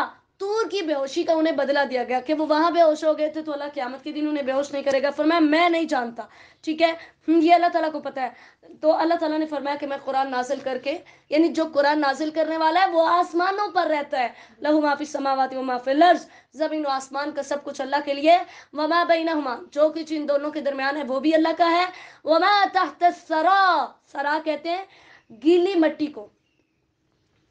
Speaker 1: طور کی بے ہوشی کا انہیں بدلہ دیا گیا کہ وہ وہاں بے ہوش ہو گئے تھے تو اللہ قیامت کے دن انہیں بے ہوش نہیں کرے گا. فرمایا میں نہیں جانتا. ٹھیک ہے، یہ اللہ تعالیٰ کو پتہ ہے. تو اللہ تعالیٰ نے فرمایا کہ میں قرآن نازل کر کے، یعنی جو قرآن نازل کرنے والا ہے وہ آسمانوں پر رہتا ہے. لہ ما فی السماوات و ما فی الارض. زمین و آسمان کا سب کچھ اللہ کے لیے. وما بینہما، جو کچھ ان دونوں کے درمیان ہے وہ بھی اللہ کا ہے. وما تحت الثری، ثری کہتے ہیں گیلی مٹی کو،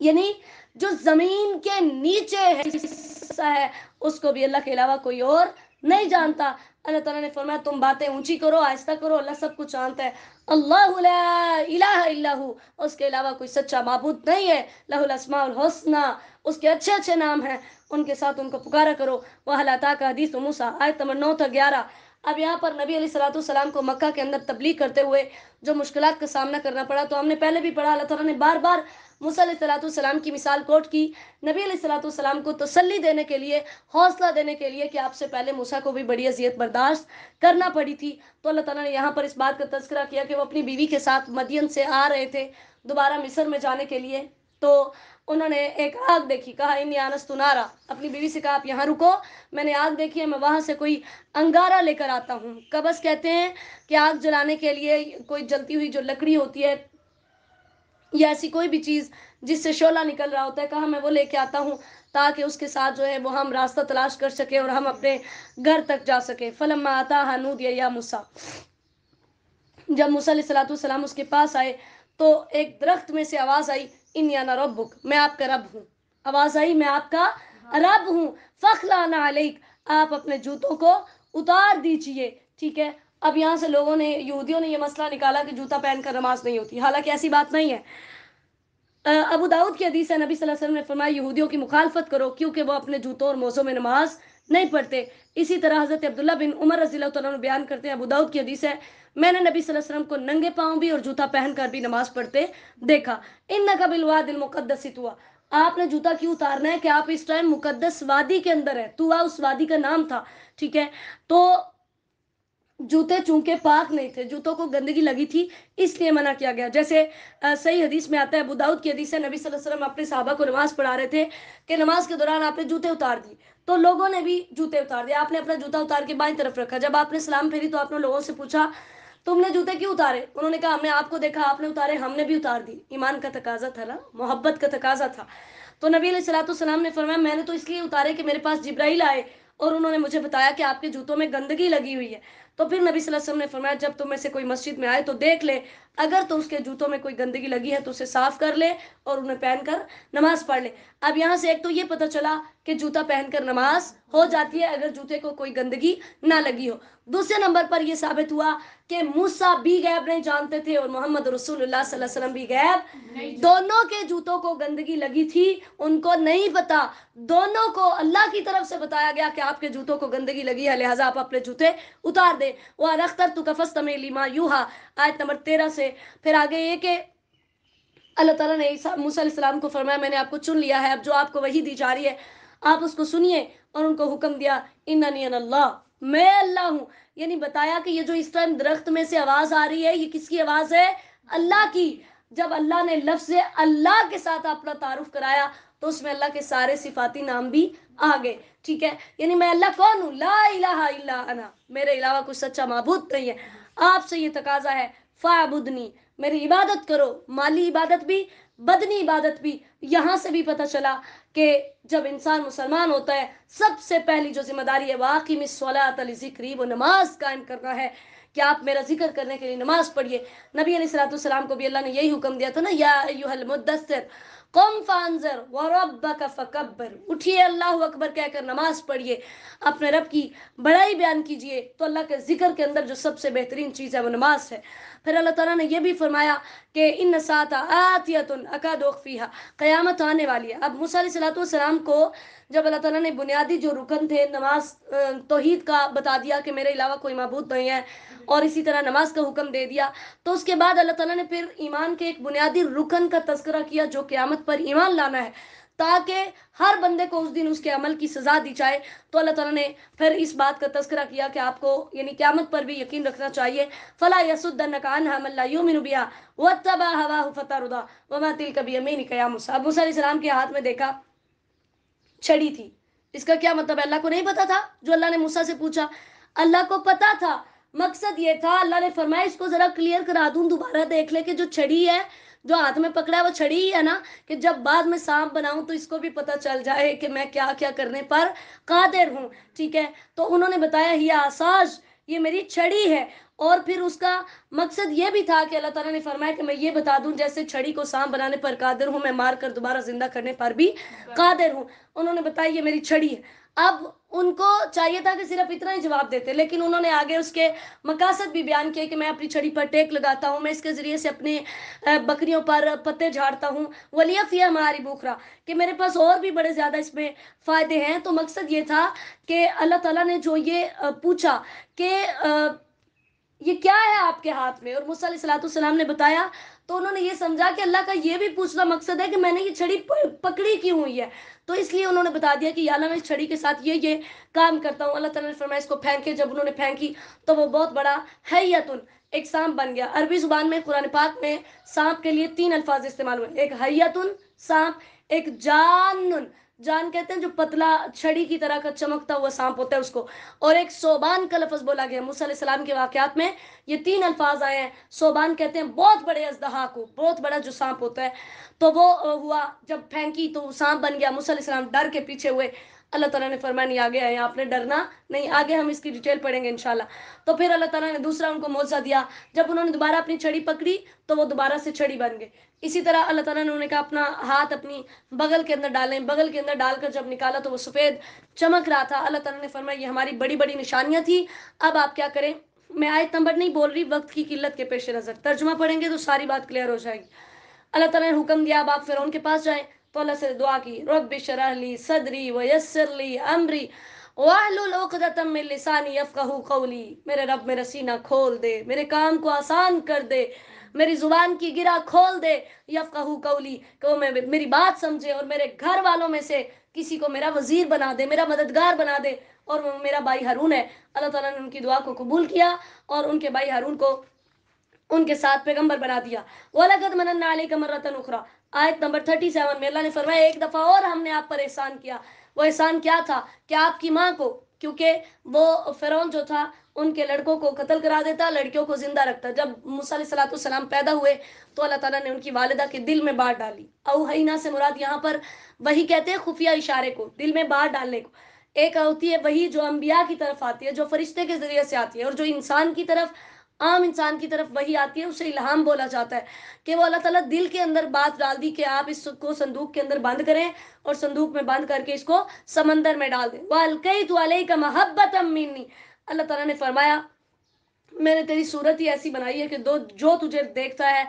Speaker 1: یعنی جو زمین کے نیچے حصہ ہے اس کو بھی اللہ کے علاوہ کوئی اور نہیں جانتا. اللہ تعالیٰ نے فرمایا تم باتیں اونچی کرو، آہستہ کرو، اللہ سب کچھ جانتا ہے. اللہ لا الہ الا ہو، اس کے علاوہ کوئی سچا معبود نہیں ہے. لہ الاسماء الحسنی، اس کے اچھے اچھے نام ہیں، ان کے ساتھ ان کو پکارا کرو. وَهَلْ أَتَاكَ حَدِيثُ مُوسَىٰ. آیت نمبر 9 تا 11. اب یہاں پر نبی علیہ الصلوۃ والسلام کو مکہ کے اندر تبلیغ کرتے ہوئے جو مشکلات کا سامنا کرنا پڑا تو ہم نے پہلے بھی پڑھا. اللہ تعالیٰ نے بار بار موسیٰ علیہ الصلوۃ والسلام کی مثال کوٹ کی نبی علیہ الصلوۃ والسلام کو تسلی دینے کے لیے، حوصلہ دینے کے لیے کہ آپ سے پہلے موسیٰ کو بھی بڑی اذیت برداشت کرنا پڑی تھی. تو اللہ تعالیٰ نے یہاں پر اس بات کا تذکرہ کیا کہ وہ اپنی بیوی کے ساتھ مدین سے آ رہے تھے دوبارہ مصر میں جانے کے لیے. تو انہوں نے ایک آگ دیکھی، کہا انی آنست نارا، اپنی بیوی سے کہا آپ یہاں رکو، میں نے آگ دیکھی ہے، میں وہاں سے کوئی انگارہ لے کر آتا ہوں۔ قبض کہتے ہیں کہ آگ جلانے کے لیے کوئی جلتی ہوئی جو لکڑی ہوتی ہے یا ایسی کوئی بھی چیز جس سے شعلہ نکل رہا ہوتا ہے، کہا میں وہ لے کے آتا ہوں تاکہ اس کے ساتھ جو ہے وہ ہم راستہ تلاش کر سکے اور ہم اپنے گھر تک جا سکے۔ فلما آتاہا نودی یا موسیٰ، جب موسیٰ علیہ السلام اس کے پاس آئے تو ایک درخت میں سے آواز آئی، انی انا ربک، میں آپ کا رب ہوں۔ آواز آئی میں آپ کا رب ہوں، فخلعن علیک، آپ اپنے جوتوں کو اتار دیجئے۔ ٹھیک ہے، اب یہاں سے لوگوں نے، یہودیوں نے یہ مسئلہ نکالا کہ جوتا پہن کر نماز نہیں ہوتی، حالانکہ ایسی بات نہیں ہے۔ ابو داؤد کی حدیث ہے، نبی صلی اللہ علیہ وسلم نے فرمایا یہودیوں کی مخالفت کرو کیونکہ وہ اپنے جوتوں اور موزوں میں نماز نہیں پڑھتے۔ اسی طرح حضرت عبداللہ بن عمر رضی اللہ تعالیٰ عنہ بیان کرتے ہیں، ابو داؤد کی حدیث ہے، میں نے نبی صلی اللہ علیہ وسلم کو ننگے پاؤں بھی اور جوتا پہن کر بھی نماز پڑھتے دیکھا۔ انک بالوادی المقدس طویٰ، آپ نے جوتا کیوں اتارنا ہے کہ آپ اس ٹائم مقدس وادی کے اندر ہے، طویٰ اس وادی کا نام تھا۔ ٹھیک ہے، تو جوتے چونکہ پاک نہیں تھے، جوتوں کو گندگی لگی تھی، اس لیے منع کیا گیا۔ جیسے صحیح حدیث میں آتا ہے، ابو داؤد کی حدیث ہے، نبی صلی اللہ علیہ وسلم اپنے صحابہ کو نماز پڑھا رہے تھے کہ نماز کے دوران آپ نے جوتے اتار دی، تو لوگوں نے بھی جوتے اتار دیے، آپ نے اپنا جوتا اتار کے بائیں طرف رکھا۔ جب آپ نے سلام پھیری تو آپ نے لوگوں سے پوچھا تم نے جوتے کیوں اتارے؟ انہوں نے کہا ہم نے آپ کو دیکھا آپ نے اتارے، ہم نے بھی اتار دی۔ ایمان کا تقاضا تھا نا، محبت کا تقاضا تھا۔ تو نبی علیہ السلام نے فرمایا میں نے تو اس لیے اتارے کہ میرے پاس جبرائیل آئے اور انہوں نے مجھے بتایا کہ آپ کے جوتوں میں گندگی لگی ہوئی ہے۔ تو پھر نبی صلی اللہ علیہ وسلم نے فرمایا جب تم میں سے کوئی مسجد میں آئے تو دیکھ لے، اگر تو اس کے جوتوں میں کوئی گندگی لگی ہے تو اسے صاف کر لے اور انہیں پہن کر نماز پڑھ لے۔ اب یہاں سے ایک تو یہ پتہ چلا کہ جوتا پہن کر نماز ہو جاتی ہے اگر جوتے کو کوئی گندگی نہ لگی ہو۔ دوسرے نمبر پر یہ ثابت ہوا کہ موسیٰ بھی غیب نہیں جانتے تھے اور محمد رسول اللہ صلی اللہ علیہ وسلم بھی غیب، دونوں کے جوتوں کو گندگی لگی تھی، ان کو نہیں پتا، دونوں کو اللہ کی طرف سے بتایا گیا کہ آپ کے جوتوں کو گندگی لگی ہے لہٰذا آپ اپنے جوتے اتار دے۔ وَأَنَا اخْتَرْتُكَ فَاسْتَمِعْ لِمَا يُوحَىٰ، آیت نمبر 13 سے پھر آگے یہ کہ اللہ تعالیٰ نے موسیٰ علیہ السلام کو فرمایا میں نے آپ کو چن لیا ہے، اب جو آپ کو وحی دی جا رہی ہے آپ اس کو سنیے، اور ان کو حکم دیا اننی انا اللہ، میں اللہ ہوں، یعنی بتایا کہ یہ جو اس ٹائم درخت میں سے آواز آ رہی ہے یہ کس کی آواز ہے؟ اللہ کی۔ جب اللہ نے لفظ اللہ کے ساتھ اپنا تعارف کرایا تو اس میں اللہ کے سارے صفاتی نام بھی آ گئے۔ ٹھیک ہے، یعنی میں اللہ کون ہوں؟ لا الہ الا انا، میرے علاوہ کوئی سچا معبود نہیں ہے۔ آپ سے یہ تقاضا ہے فاعبدنی، میری عبادت کرو، مالی عبادت بھی بدنی عبادت بھی۔ یہاں سے بھی پتہ چلا کہ جب انسان مسلمان ہوتا ہے سب سے پہلی جو ذمہ داری ہے واقیم الصلاۃ لذکری، وہ نماز قائم کرنا ہے کہ آپ میرا ذکر کرنے کے لیے نماز پڑھیے۔ نبی علیہ السلام کو بھی اللہ نے یہی حکم دیا تھا نا، یا ایھا المدثر قم فانذر وربک فکبر، اٹھیے اللہ اکبر کہہ کر نماز پڑھیے، اپنے رب کی بڑائی بیان کیجیے۔ تو اللہ کے ذکر کے اندر جو سب سے بہترین چیز ہے وہ نماز ہے۔ پھر اللہ تعالیٰ نے یہ بھی فرمایا کہ ان الساعۃ آتیۃ اکاد اخفیھا، قیامت آنے والی ہے۔ اب موسیٰ علیہ السلام کو جب اللہ تعالیٰ نے بنیادی جو رکن تھے نماز توحید کا بتا دیا کہ میرے علاوہ کوئی معبود نہیں ہے، اور اسی طرح نماز کا حکم دے دیا، تو اس کے بعد اللہ تعالیٰ نے پھر ایمان کے ایک بنیادی رکن کا تذکرہ کیا جو قیامت پر ایمان لانا ہے، تاکہ ہر بندے کو اس دن اس کے عمل کی سزا دی جائے۔ تو اللہ تعالیٰ نے پھر اس بات کا تذکرہ کیا کہ آپ کو یعنی قیامت پر بھی یقین رکھنا چاہیے۔ فلا یصدنک عنہا من لا یؤمن بها واتبع هواه فتردى وما تلك بیمینک یا موسیٰ۔ اب موسیٰ علیہ السلام کے ہاتھ میں دیکھا چھڑی تھی، اس کا کیا مطلب ہے؟ اللہ کو نہیں پتا تھا جو اللہ نے موسیٰ سے پوچھا؟ اللہ کو پتا تھا، مقصد یہ تھا اللہ نے فرمایا اس کو ذرا کلیئر کرا دوں، دوبارہ دیکھ لے کہ جو چھڑی ہے جو ہاتھ میں پکڑا ہے وہ چھڑی ہی ہے نا، کہ جب بعد میں سانپ بناؤں تو اس کو بھی پتہ چل جائے کہ میں کیا کیا کرنے پر قادر ہوں۔ ٹھیک ہے، تو انہوں نے بتایا ہی آساج، یہ میری چھڑی ہے، اور پھر اس کا مقصد یہ بھی تھا کہ اللہ تعالیٰ نے فرمایا کہ میں یہ بتا دوں جیسے چھڑی کو سانپ بنانے پر قادر ہوں میں مار کر دوبارہ زندہ کرنے پر بھی قادر ہوں۔ انہوں نے بتایا یہ میری چھڑی ہے۔ اب ان کو چاہیے تھا کہ صرف اتنا ہی جواب دیتے، لیکن انہوں نے آگے اس کے مقاصد بھی بیان کیے کہ میں اپنی چھڑی پر ٹیک لگاتا ہوں، میں اس کے ذریعے سے اپنے بکریوں پر پتے جھاڑتا ہوں، وَلِیَ فِیہَا مَآرِبُ أُخْرَىٰ، کہ میرے پاس اور بھی بڑے زیادہ اس میں فائدے ہیں۔ تو مقصد یہ تھا کہ اللہ تعالیٰ نے جو یہ پوچھا کہ یہ کیا ہے آپ کے ہاتھ میں، اور موسیٰ علیہ السلام نے بتایا، تو انہوں نے یہ سمجھا کہ اللہ کا یہ بھی پوچھنا مقصد ہے کہ میں نے یہ چھڑی پکڑی کیوں ہوئی ہے، تو اس لیے انہوں نے بتا دیا کہ یا اللہ میں اس چھڑی کے ساتھ یہ کام کرتا ہوں۔ اللہ تعالیٰ نے فرمایا اس کو پھینکے، جب انہوں نے پھینکی تو وہ بہت بڑا حیۃ، ایک سانپ بن گیا۔ عربی زبان میں قرآن پاک میں سانپ کے لیے 3 الفاظ استعمال ہوئے، ایک حیۃ سانپ، ایک جان، جان کہتے ہیں جو پتلا چھڑی کی طرح کا چمکتا ہوا سانپ ہوتا ہے اس کو، اور ایک صوبان کا لفظ بولا گیا موسیٰ علیہ السلام کے واقعات میں، یہ 3 الفاظ آئے ہیں۔ صوبان کہتے ہیں بہت بڑے اژدہا کو، بہت بڑا جو سانپ ہوتا ہے، تو وہ ہوا جب پھینکی تو سانپ بن گیا، موسیٰ علیہ السلام ڈر کے پیچھے ہوئے، اللہ تعالیٰ نے فرمایا نہیں آگے آئے، آپ نے ڈرنا نہیں، آگے ہم اس کی ڈیٹیل پڑھیں گے انشاءاللہ۔ تو پھر اللہ تعالیٰ نے دوسرا ان کو معجزہ دیا، جب انہوں نے دوبارہ اپنی چھڑی پکڑی تو وہ دوبارہ سے چھڑی بن گئے۔ اسی طرح اللہ تعالیٰ نے انہیں کہا اپنا ہاتھ اپنی بغل کے اندر ڈالیں، بغل کے اندر ڈال کر جب نکالا تو وہ سفید چمک رہا تھا۔ اللہ تعالیٰ نے فرمایا یہ ہماری بڑی بڑی نشانیاں تھی، اب آپ کیا کریں۔ میں آیت نمبر نہیں بول رہی، وقت کی قلت کے پیش نظر ترجمہ پڑھیں گے تو ساری بات کلیئر ہو جائے گی۔ اللہ تعالیٰ نے حکم دیا اب آپ فرعون کے پاس جائیں، تو اللہ سے دعا کی، رب اشرح لی صدری ویسر لی امری واحلل عقدۃ من لسانی یفقہوا قولی، میرے رب میرا سینہ کھول دے، میرے کام کو آسان کر دے، میری زبان کی گرہ کھول دے، یفقہوا قولی، کہ وہ میری بات سمجھے اور میرے گھر والوں میں سے کسی کو میرا وزیر بنا دے، میرا مددگار بنا دے، اور وہ میرا بھائی ہارون ہے۔ اللہ تعالیٰ نے ان کی دعا کو قبول کیا اور ان کے بھائی ہارون کو ان کے ساتھ پیغمبر بنا دیا۔ وَلَقَدْ مَنَنَّا عَلَيْكَ مَرَّةً أُخْرَىٰ، آیت نمبر 37 میں اللہ نے فرمایا ایک دفعہ اور ہم نے آپ پر احسان کیا۔ وہ احسان کیا تھا کہ آپ کی ماں کو، کیونکہ وہ فرعون جو تھا ان کے لڑکوں کو قتل کرا دیتا، لڑکیوں کو زندہ رکھتا۔ جب موسیٰ علیہ السلام پیدا ہوئے تو اللہ تعالیٰ نے ان کی والدہ کے دل میں بات ڈالی۔ اوحینا سے مراد یہاں پر وہی کہتے ہیں خفیہ اشارے کو، دل میں بات ڈالنے کو۔ ایک ہوتی ہے وہی جو انبیاء کی طرف آتی ہے، جو فرشتے کے ذریعے سے آتی ہے، اور جو انسان کی طرف، عام انسان کی طرف وہی آتی ہے، اسے الہام بولا جاتا ہے، کہ وہ اللہ تعالیٰ دل کے اندر بات ڈال دی کہ آپ اس کو صندوق کے اندر بند کریں، اور صندوق میں بند کر کے اس کو سمندر میں ڈال دیں۔ وَأَلْقَيْتُ عَلَيْكَ مَحَبَّةً مِّنِّي، اللہ تعالیٰ نے فرمایا میں نے تیری صورت ہی ایسی بنائی ہے کہ جو تجھے دیکھتا ہے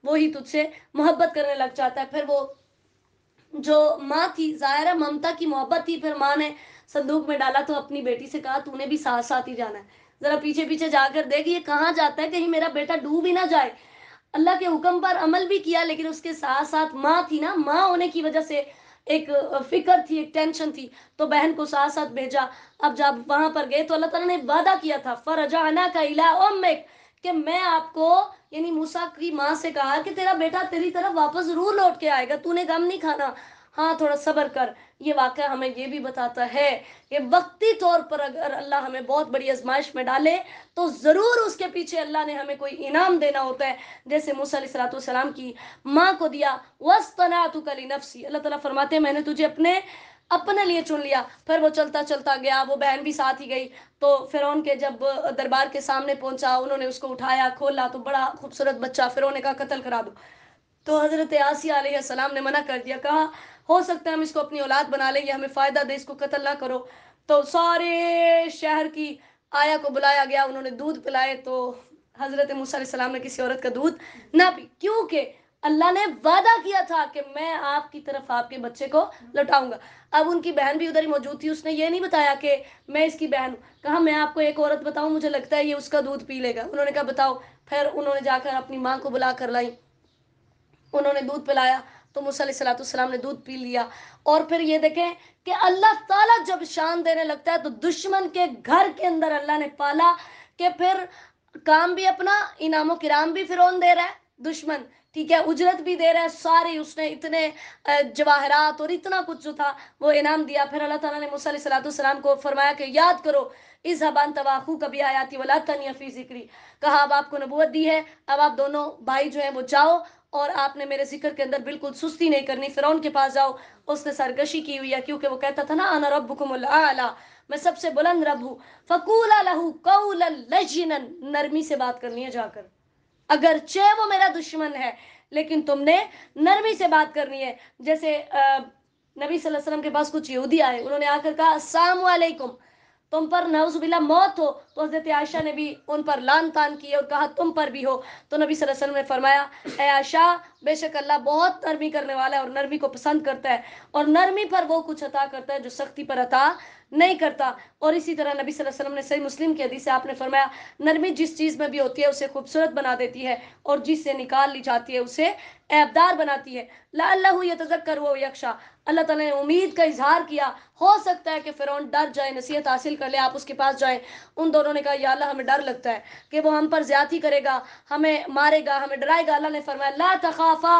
Speaker 1: وہی تجھ سے محبت کرنے لگ جاتا ہے۔ پھر وہ جو ماں تھی، ظاہرہ ممتا کی محبت تھی، پھر ماں نے صندوق میں ڈالا تو اپنی بیٹی سے کہا تو نے بھی ساتھ ساتھ ہی جانا ہے، ذرا پیچھے پیچھے جا کر دیکھ یہ کہاں جاتا ہے، کہیں میرا بیٹا ڈوب ہی نہ جائے۔ اللہ کے حکم پر عمل بھی کیا، لیکن اس کے ساتھ ساتھ ماں تھی نا، ماں ہونے کی وجہ سے ایک فکر تھی، ایک ٹینشن تھی، تو بہن کو ساتھ ساتھ بھیجا۔ اب جب وہاں پر گئے تو اللہ تعالیٰ نے وعدہ کیا تھا فَرَجَعْنَاكَ إِلَىٰ أُمِّكَ، کہ میں آپ کو، یعنی موسیٰ کی ماں سے کہا کہ تیرا بیٹا تیری طرف واپس ضرور لوٹ کے آئے گا، تو نے غم نہیں کھانا، ہاں تھوڑا صبر کر۔ یہ واقعہ ہمیں یہ بھی بتاتا ہے کہ وقتی طور پر اگر اللہ ہمیں بہت بڑی آزمائش میں ڈالے تو ضرور اس کے پیچھے اللہ نے ہمیں کوئی انعام دینا ہوتا ہے، جیسے موسیٰ علیہ السلام کی ماں کو دیا، وَاصْطَنَعْتُكَ لِنَفْسِي، اللہ تعالیٰ فرماتے ہیں میں نے تجھے اپنے لیے چن لیا۔ پھر وہ چلتا چلتا گیا، وہ بہن بھی ساتھ ہی گئی، تو فرعون کے جب دربار کے سامنے پہنچا، انہوں نے اس کو اٹھایا، کھولا تو بڑا خوبصورت بچہ، فرعون نے کہا قتل کرا دو، تو حضرت آسیہ علیہ السلام نے منع کر دیا، کہا ہو سکتا ہے ہم اس کو اپنی اولاد بنا لیں، یہ ہمیں فائدہ دے، اس کو قتل نہ کرو۔ تو سارے شہر کی آیا کو بلایا گیا، انہوں نے دودھ پلائے، تو حضرت موسیٰ علیہ السلام نے کسی عورت کا دودھ نہ پی، کیونکہ اللہ نے وعدہ کیا تھا کہ میں آپ کی طرف آپ کے بچے کو لوٹاؤں گا۔ اب ان کی بہن بھی ادھر ہی موجود تھی، اس نے یہ نہیں بتایا کہ میں اس کی بہن ہوں، کہا میں آپ کو ایک عورت بتاؤں، مجھے لگتا ہے یہ اس کا دودھ پی لے گا۔ انہوں نے کہا بتاؤ، پھر انہوں نے جا کر اپنی ماں کو بلا کر لائی، انہوں نے دودھ پلایا تو موسیٰ علیہ السلام نے دودھ پی لیا۔ اور پھر یہ دیکھیں کہ اللہ تعالیٰ جب شان دینے لگتا ہے تو دشمن کے گھر کے اندر اللہ نے پالا کہ پھر کام بھی اپنا، انعام و کرام بھی فرعون دے رہا ہے دشمن، ٹھیک ہے، اجرت بھی دے رہا ہے ساری، اس نے اتنے جواہرات اور اتنا کچھ جو تھا وہ انعام دیا۔ پھر اللہ تعالیٰ نے موسیٰ علیہ السلام کو فرمایا کہ یاد کرو اذهب انت واخوك بآیاتی ولا تنیا فی ذکری، کہا اب آپ کو نبوت دی ہے، اب آپ دونوں بھائی جو ہیں وہ جاؤ، اور آپ نے میرے ذکر کے اندر بالکل سستی نہیں کرنی، فرعون کے پاس جاؤ، اس نے سرکشی کی ہوئی ہے، کیونکہ وہ کہتا تھا نا انا ربکم الاعلی، میں سب سے بلند رب ہوں، فقولا له قولا لینا، نرمی سے بات کرنی ہے جا کر، اگرچہ وہ میرا دشمن ہے لیکن تم نے نرمی سے بات کرنی ہے۔ جیسے نبی صلی اللہ علیہ وسلم کے پاس کچھ یہودی آئے، انہوں نے آ کر کہا السلام علیکم، تم پر نعوذ باللہ موت ہو، تو حضرت عائشہ نے بھی ان پر لعن طعن کی اور کہا تم پر بھی ہو، تو نبی صلی اللہ علیہ وسلم نے فرمایا اے عائشہ بے شک اللہ بہت نرمی کرنے والا ہے اور نرمی کو پسند کرتا ہے، اور نرمی پر وہ کچھ عطا کرتا ہے جو سختی پر عطا نہیں کرتا۔ اور اسی طرح نبی صلی اللہ علیہ وسلم نے صحیح مسلم کی حدیث سے آپ نے فرمایا نرمی جس چیز میں بھی ہوتی ہے اسے خوبصورت بنا دیتی ہے، اور جس سے نکال لی جاتی ہے اسے عیبدار بناتی ہے۔ لعلہ یتذکر و یخشی، اللہ تعالیٰ نے امید کا اظہار کیا، ہو سکتا ہے کہ فرعون ڈر جائے، نصیحت حاصل کر لے، آپ اس کے پاس جائیں۔ ان دونوں نے کہا یا اللہ ہمیں ڈر لگتا ہے کہ وہ ہم پر زیادتی کرے گا، ہمیں مارے گا، ہمیں ڈرائے گا۔ اللہ نے فرمایا لا تخافا،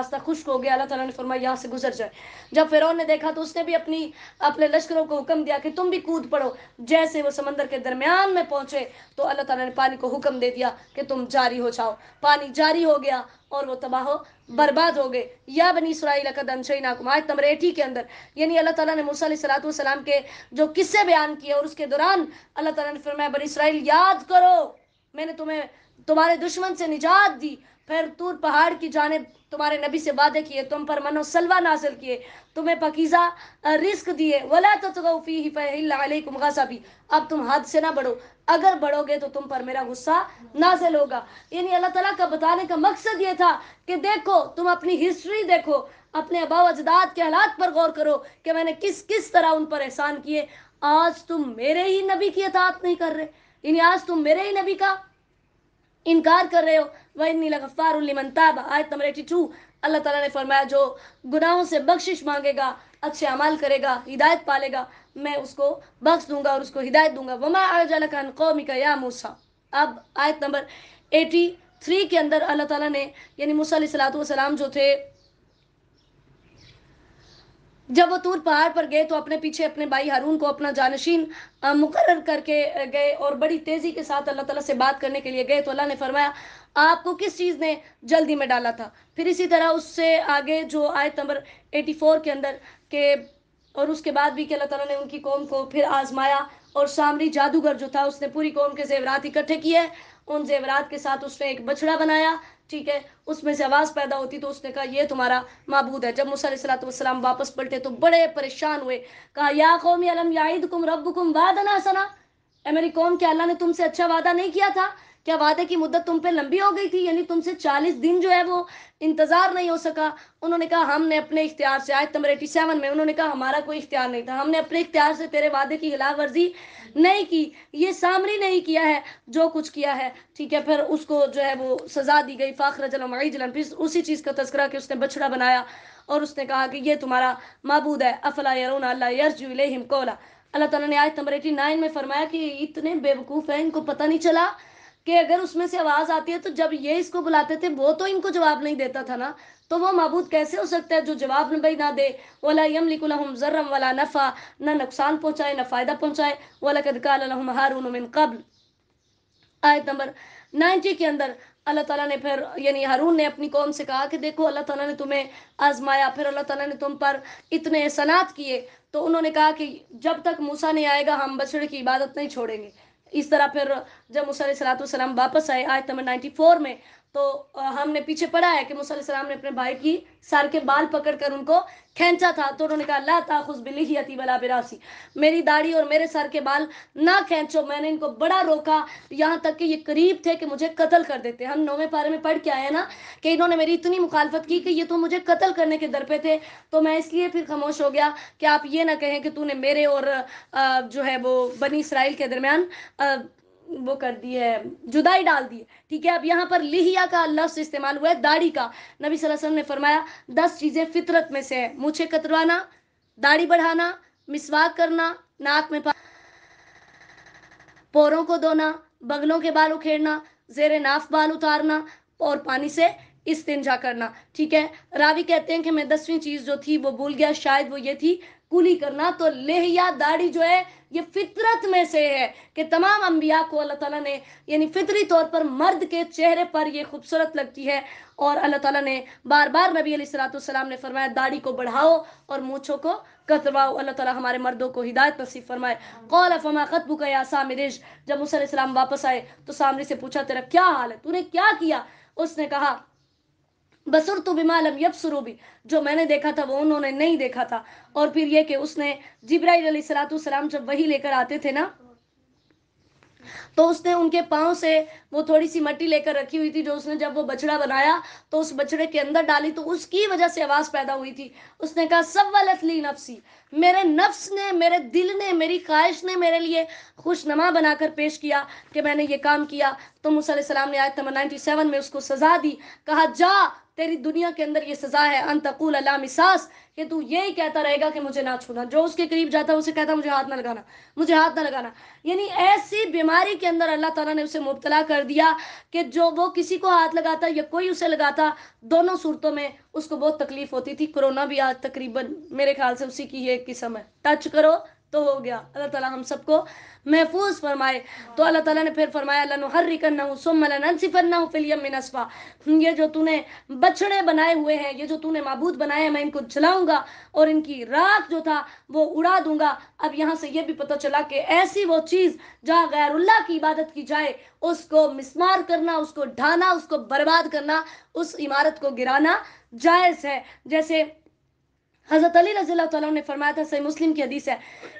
Speaker 1: راستہ خشک ہو گیا. اللہ تعالیٰ نے فرمایا یہاں سے گزر جائے. جب فرعون نے دیکھا تو اس نے بھی اپنے لشکروں کو حکم دیا کہ تم بھی کود پڑو. جیسے وہ سمندر کے درمیان میں پہنچے تو اللہ تعالیٰ نے پانی کو حکم دے دیا کہ تم جاری ہو جاؤ. پانی جاری ہو گیا اور وہ تباہ و برباد ہو گئے. یا بنی اسرائیل قد انجیناکم آیت نمبر 80 کے اندر یعنی اللہ تعالیٰ نے موسیٰ علیہ السلام کے جو قصے بیان کیے اور اس کے دوران اللہ تعالیٰ نے فرمایا بنی اسرائیل یاد کرو میں نے تمہیں تمہارے دشمن سے نجات دی. پھر طور پہاڑ کی جانب تمہارے نبی سے وعدے کیے, تم پر من و سلوہ نازل کیے, تمہیں پاکیزہ رزق دیے. وَلَا تَطْغَوْا فِيهِ فَيَحِلَّ عَلَيْكُمْ غَضَبِي اب تم حد سے نہ بڑھو, اگر بڑھو گے تو تم پر میرا غصہ نازل ہوگا. یعنی اللہ تعالیٰ کا بتانے کا مقصد یہ تھا کہ دیکھو تم اپنی ہسٹری دیکھو, اپنے آباء و اجداد کے حالات پر غور کرو کہ میں نے کس طرح ان پر احسان کیے. آج تم میرے ہی نبی کی اطاعت نہیں کر رہے, یعنی آج تم میرے ہی نبی کا انکار کر رہے ہو. وَإِنِّي لَغَفَّارٌ لِمَن تَابَ آیت نمبر 82 اللہ تعالیٰ نے فرمایا جو گناہوں سے بخشش مانگے گا, اچھے اعمال کرے گا, ہدایت پالے گا, میں اس کو بخش دوں گا اور اس کو ہدایت دوں گا. وَمَا أَعْجَلَكَ عَنْ قَوْمِكَ يَا مُوسَىٰ اب آیت نمبر 83 کے اندر اللہ تعالیٰ نے یعنی موسیٰ علیہ السلام جو تھے جب وہ طور پہاڑ پر گئے تو اپنے پیچھے اپنے بھائی ہارون کو اپنا جانشین مقرر کر کے گئے اور بڑی تیزی کے ساتھ اللہ تعالیٰ سے بات کرنے کے لیے گئے. تو اللہ نے فرمایا آپ کو کس چیز نے جلدی میں ڈالا تھا. پھر اسی طرح اس سے آگے جو آیت نمبر 84 کے اندر کہ اور اس کے بعد بھی کہ اللہ تعالیٰ نے ان کی قوم کو پھر آزمایا اور سامری جادوگر جو تھا اس نے پوری قوم کے زیورات اکٹھے کیے. ان زیورات کے ساتھ اس نے ایک بچڑا بنایا, ٹھیک ہے, اس میں سے آواز پیدا ہوتی تو اس نے کہا یہ تمہارا معبود ہے. جب موسیٰ علیہ السلام واپس پلٹے تو بڑے پریشان ہوئے, کہا یا قوم الم یعدکم ربکم وعدا حسنا اے میری قوم کیا اللہ نے تم سے اچھا وعدہ نہیں کیا تھا؟ کیا وعدے کی مدت تم پہ لمبی ہو گئی تھی, یعنی تم سے 40 دن جو ہے وہ انتظار نہیں ہو سکا. انہوں نے کہا ہم نے اپنے اختیار سے آیت نمبر 87 میں انہوں نے کہا ہمارا کوئی اختیار نہیں تھا, ہم نے اپنے اختیار سے تیرے وعدے کی خلاف ورزی نہیں کی, یہ سامری نہیں کیا ہے جو کچھ کیا ہے, ٹھیک ہے. پھر اس کو جو ہے وہ سزا دی گئی فاخرج لهم عجلا, پھر اسی چیز کا تذکرہ کہ اس نے بچڑا بنایا اور اس نے کہا کہ یہ تمہارا معبود ہے. افلا يرون الا يرجع اليهم قولا اللہ تعالیٰ نے آیت نمبر 89 میں فرمایا کہ اتنے بیوقوف ہیں ان کو پتہ نہیں چلا کہ اگر اس میں سے آواز آتی ہے تو جب یہ اس کو بلاتے تھے وہ تو ان کو جواب نہیں دیتا تھا نا, تو وہ معبود کیسے ہو سکتا ہے جو جواب نہ دے. وَلَا يَمْلِكُ لَهُمْ ضَرًّا وَلَا نَفْعًا نہ نقصان پہنچائے نہ فائدہ پہنچائے. وَلَقَدْ قَالَ لَهُمْ هَارُونُ مِنْ قَبْلُ آیت نمبر 90 کے اندر اللہ تعالیٰ نے پھر یعنی ہارون نے اپنی قوم سے کہا کہ دیکھو اللہ تعالیٰ نے تمہیں آزمایا, پھر اللہ تعالیٰ نے تم پر اتنے احسانات کیے. تو انہوں نے کہا کہ جب تک موسیٰ نہیں آئے گا ہم بچڑے کی عبادت نہیں چھوڑیں گے. اس طرح پھر جب موسیٰ علیہ السلام واپس آئے آیت نمبر 94 میں تو ہم نے پیچھے پڑھا ہے کہ موسیٰ علیہ السلام نے اپنے بھائی کی سر کے بال پکڑ کر ان کو کھینچا تھا. تو انہوں نے کہا لا تاخذ بلحیتی ولا براسی میری داڑھی اور میرے سر کے بال نہ کھینچو. میں نے ان کو بڑا روکا یہاں تک کہ یہ قریب تھے کہ مجھے قتل کر دیتے. ہم 9ویں پارے میں پڑھ کے آئے نا کہ انہوں نے میری اتنی مخالفت کی کہ یہ تو مجھے قتل کرنے کے در پہ تھے. تو میں اس لیے پھر خاموش ہو گیا کہ آپ یہ نہ کہیں کہ تو نے میرے اور جو ہے وہ بنی اسرائیل کے درمیان وہ کر دی ہے, جدائی ڈال دی ہے, ٹھیک ہے. اب یہاں پر لحیہ کا لفظ استعمال ہوا ہے داڑھی کا. نبی صلی اللہ علیہ وسلم نے فرمایا 10 چیزیں فطرت میں سے ہے, مونچھیں کتروانا, داڑھی بڑھانا, مسواک کرنا, ناک میں پوروں کو دھونا, بغلوں کے بال اکھیڑنا, زیر ناف بال اتارنا اور پانی سے استنجا کرنا, ٹھیک ہے. راوی کہتے ہیں کہ میں 10ویں چیز جو تھی وہ بھول گیا, شاید وہ یہ تھی کلی کرنا. تو لحیہ داڑھی جو ہے یہ فطرت میں سے ہے کہ تمام انبیاء کو اللہ تعالیٰ نے یعنی فطری طور پر مرد کے چہرے پر یہ خوبصورت لگتی ہے. اور اللہ تعالیٰ نے بار بار نبی علیہ السلام نے فرمایا داڑھی کو بڑھاؤ اور مونچھوں کو کترواؤ. اللہ تعالیٰ ہمارے مردوں کو ہدایت نصیب فرمائے. قال فما خطبک یا سامری, جب موسیٰ علیہ السلام واپس آئے تو سامری سے پوچھا تیرا کیا حال ہے, تو نے کیا کیا؟ اس نے کہا بصرت بما لم یبصروا بی, جو میں نے دیکھا تھا وہ انہوں نے نہیں دیکھا تھا. اور پھر یہ کہ اس نے جبرائیل علیہ السلام جب وحی لے کر آتے تھے نا تو اس نے ان کے پاؤں سے وہ تھوڑی سی مٹی لے کر رکھی ہوئی تھی جو اس نے جب وہ بچڑا بنایا تو اس بچڑے کے اندر ڈالی تو اس کی وجہ سے آواز پیدا ہوئی تھی. اس نے کہا سولت لی نفسی, میرے نفس نے، میرے دل نے، میری خواہش نے میرے لیے خوش نما بنا کر پیش کیا کہ میں نے یہ کام کیا. تو موسیٰ علیہ السلام نے آیت نمبر 97 میں اس کو سزا دی. کہا جا، تیری دنیا کے اندر یہ سزا ہے، ان تقول لا مساس، کہ تو یہی کہتا رہے گا کہ مجھے نہ چھونا. جو اس کے قریب جاتا ہے اسے کہتا مجھے ہاتھ نہ لگانا، مجھے ہاتھ نہ لگانا. یعنی ایسی بیماری کے اندر اللہ تعالیٰ نے اسے مبتلا کر دیا کہ جو وہ کسی کو ہاتھ لگاتا یا کوئی اسے لگاتا، دونوں صورتوں میں اس کو بہت تکلیف ہوتی تھی. کورونا بھی آج تقریباً میرے خیال سے اسی کی ایک قسم ہے. ٹچ کرو تو ہو گیا. اللہ تعالیٰ ہم سب کو محفوظ فرمائے. تو اللہ تعالیٰ نے پھر فرمایا لَنُحَرِّكَنَّهُ ثُمَّ لَنَنْسِفَنَّهُ فِي الْيَمِّ نَسْفًا، یہ جو تو نے بچڑے بنائے ہوئے ہیں، یہ جو تو نے معبود بنائے ہیں، میں ان کو جلاؤں گا اور ان کی راکھ جو تھا وہ اڑا دوں گا. اب یہاں سے یہ بھی پتہ چلا کہ ایسی وہ چیز جہاں غیر اللہ کی عبادت کی جائے اس کو مسمار کرنا، اس کو ڈھانا، اس کو برباد کرنا، اس عمارت کو گرانا جائز ہے. جیسے حضرت علی رضی اللہ تعالیٰ نے فرمایا تھا، صحیح مسلم کی حدیث ہے،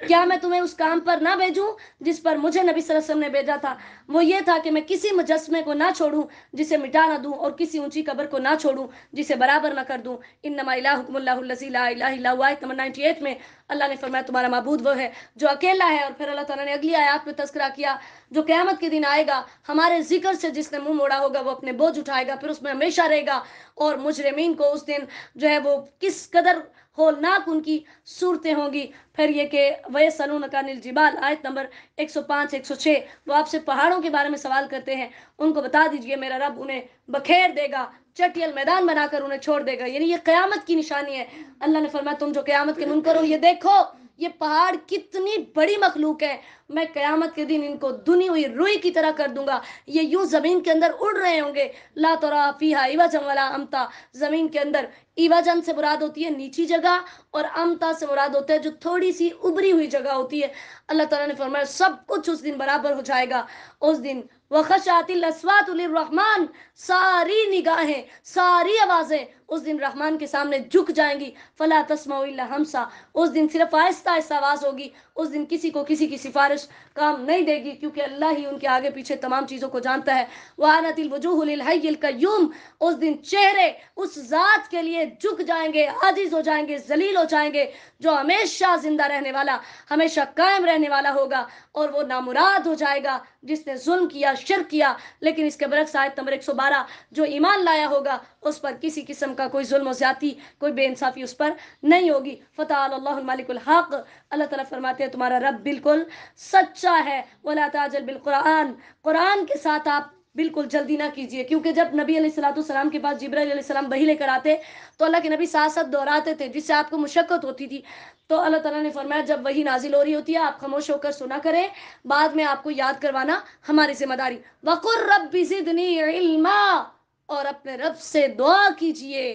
Speaker 1: کیا میں تمہیں اس کام پر نہ بھیجوں جس پر مجھے نبی صلی اللہ علیہ وسلم نے بھیجا تھا؟ وہ یہ تھا کہ میں کسی مجسمے کو نہ چھوڑوں جسے مٹا نہ دوں، اور کسی اونچی قبر کو نہ چھوڑوں جسے برابر نہ کر دوں. انما الہکم اللہ الذی لا الہ الا هو، آیت نمبر 98 میں اللہ نے فرمایا تمہارا معبود وہ ہے جو اکیلا ہے. اور پھر اللہ تعالیٰ نے اگلی آیات میں تذکرہ کیا جو قیامت کے دن آئے گا، ہمارے ذکر سے جس نے منہ موڑا ہوگا وہ اپنے بوجھ اٹھائے گا، پھر اس میں ہمیشہ رہے گا. اور مجرمین کو اس دن جو ہے وہ کس قدر ہولناک ان کی صورتیں ہوں گی. پھر یہ کہ وَيَسْأَلُونَكَ عَنِ الْجِبَالِ، آیت نمبر 105 106، وہ آپ سے پہاڑوں کے بارے میں سوال کرتے ہیں، ان کو بتا دیجئے میرا رب انہیں بکھیر دے گا، چٹیل میدان بنا کر انہیں چھوڑ دے گا. یعنی یہ قیامت کی نشانی ہے. اللہ نے فرمایا تم جو قیامت کے منکر ہو، یہ دیکھو یہ پہاڑ کتنی بڑی مخلوق ہے، میں قیامت کے دن ان کو دنی ہوئی روئی کی طرح کر دوں گا. یہ یوں زمین کے اندر اڑ رہے ہوں گے. لا ترى فيها عوجا ولا امتا، زمین کے اندر ایواجن سے مراد ہوتی ہے نیچی جگہ، اور امتا سے مراد ہوتا ہے جو تھوڑی سی ابری ہوئی جگہ ہوتی ہے. اللہ تعالیٰ نے فرمایا سب کچھ اس دن برابر ہو جائے گا. اس دن وَخَشَعَتِ الْأَصْوَاتُ لِلرَّحْمَنِ، ساری نگاہیں، ساری آوازیں اس دن رحمان کے سامنے جھک جائیں گی. فَلَا تَسْمَعُ إِلَّا ہَمْسًا، اس دن صرف آہستہ آہستہ آواز ہوگی. اس دن کسی کو کسی کی سفارش کام نہیں دے گی، کیونکہ اللہ ہی ان کے آگے پیچھے تمام چیزوں کو جانتا ہے. وَعَنَتِ الْوُجُوهُ لِلْحَيِّ الْقَيُّومِ، اس دن چہرے اس ذات کے لیے جھک جائیں گے، عاجز ہو جائیں گے، ذلیل ہو جائیں گے جو ہمیشہ زندہ رہنے والا، ہمیشہ قائم رہنے والا ہوگا. اور وہ نامراد ہو جائے گا جس نے ظلم کیا، شرک کیا. لیکن اس کے برعکس آیت نمبر 112، جو ایمان لایا ہوگا اس پر کسی قسم کا کوئی ظلم و زیادتی، کوئی بے انصافی اس پر نہیں ہوگی. فتعالی اللہ الملک الحق، اللہ تعالیٰ فرماتے ہیں تمہارا رب بالکل سچا ہے. ولا تعجل بالقرآن، قرآن کے ساتھ آپ بالکل جلدی نہ کیجیے، کیونکہ جب نبی علیہ الصلوۃ والسلام کے پاس جبرائیل علیہ السلام وحی لے کر آتے تو اللہ کے نبی ساتھ ساتھ دہراتے تھے، جس سے آپ کو مشقت ہوتی تھی. تو اللہ تعالیٰ نے فرمایا جب وحی نازل ہو رہی ہوتی ہے آپ خاموش ہو کر سنا کریں، بعد میں آپ کو یاد کروانا ہماری ذمہ داری. وَقُلْ رَبِّ زِدْنِی عِلْمًا، اور اپنے رب سے دعا کیجئے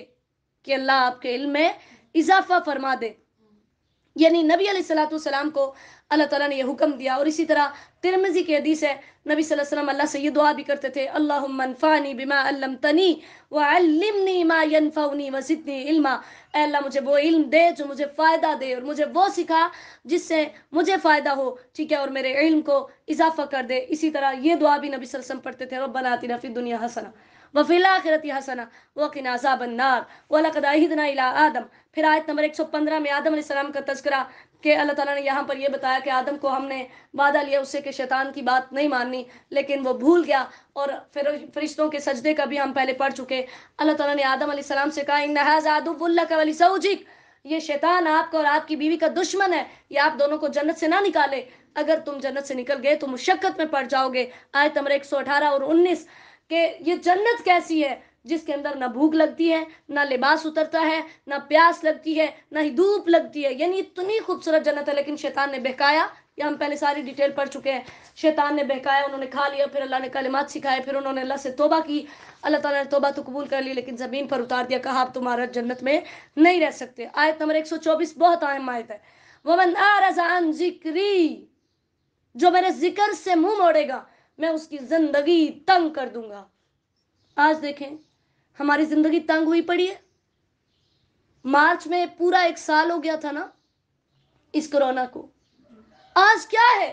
Speaker 1: کہ اللہ آپ کے علم میں اضافہ فرما دے. یعنی نبی علیہ الصلوۃ والسلام کو اللہ تعالیٰ نے یہ حکم دیا. اور اسی طرح ترمذی کی حدیث ہے، نبی صلی اللہ علیہ وسلم اللہ سے یہ دعا بھی کرتے تھے، اللہم انفعنی بما علمتنی وعلمنی ما ینفعنی وزدنی علما، اے اللہ مجھے وہ علم دے جو مجھے فائدہ دے، اور مجھے وہ سکھا جس سے مجھے فائدہ ہو، ٹھیک ہے، اور میرے علم کو اضافہ کر دے. اسی طرح یہ دعا بھی نبی صلی اللہ علیہ وسلم پڑھتے تھے، ربنا آتنا فی الدنیا حسنہ وفی الآخرۃ حسنہ وقنا عذاب النار وَلَقَدْ عَهِدْنَا إِلَىٰ آدَمَ. پھر آیت نمبر 115 میں آدم علیہ السلام کا تذکرہ، کہ اللہ تعالیٰ نے یہاں پر یہ بتایا کہ آدم کو ہم نے وعدہ لیا اس سے کہ شیطان کی بات نہیں ماننی، لیکن وہ بھول گیا. اور پھر فرشتوں کے سجدے کا بھی ہم پہلے پڑھ چکے. اللہ تعالیٰ نے آدم علیہ السلام سے کہا إِنَّ هَٰذَا عَدُوٌّ لَكَ وَلِزَوْجِكَ، یہ شیطان آپ کا اور آپ کی بیوی کا دشمن ہے، یہ آپ دونوں کو جنت سے نہ نکالے. اگر تم جنت سے نکل گئے تو مشقت میں پڑ جاؤ گے. آیت نمبر 118 اور 19، کہ یہ جنت کیسی ہے جس کے اندر نہ بھوک لگتی ہے، نہ لباس اترتا ہے، نہ پیاس لگتی ہے، نہ ہی دھوپ لگتی ہے. یعنی اتنی خوبصورت جنت ہے، لیکن شیطان نے بہکایا. یہ ہم پہلے ساری ڈیٹیل پڑھ چکے ہیں. شیطان نے بہکایا، انہوں نے کھا لیا، پھر اللہ نے کلمات سکھائے، پھر انہوں نے اللہ سے توبہ کی. اللہ تعالیٰ نے توبہ تو قبول کر لی لیکن زمین پر اتار دیا، کہا اب تمہارا جنت میں نہیں رہ سکتے. آیت نمبر 124 بہت اہم آیت ہے، وَمَنْ أَعْرَضَ عَنْ ذِكْرِي، جو میرے ذکر سے منہ موڑے گا میں اس کی زندگی تنگ کر دوں گا. آج دیکھیں ہماری زندگی تنگ ہوئی پڑی ہے. مارچ میں پورا 1 سال ہو گیا تھا نا اس کرونا کو. آج کیا ہے،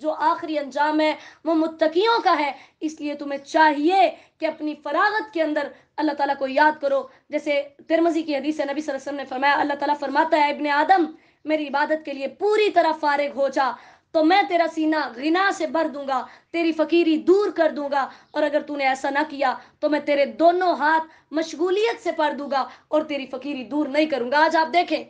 Speaker 1: جو آخری انجام ہے وہ متقیوں کا ہے. اس لیے تمہیں چاہیے کہ اپنی فراغت کے اندر اللہ تعالیٰ کو یاد کرو. جیسے ترمذی کی حدیث ہے، نبی صلی اللہ علیہ وسلم نے فرمایا، اللہ تعالیٰ فرماتا ہے ابن آدم میری عبادت کے لیے پوری طرح فارغ ہو جا تو میں تیرا سینہ غنا سے بھر دوں گا، تیری فقیری دور کر دوں گا، اور اگر تو نے ایسا نہ کیا تو میں تیرے دونوں ہاتھ مشغولیت سے بھر دوں گا اور تیری فقیری دور نہیں کروں گا. آج آپ دیکھیں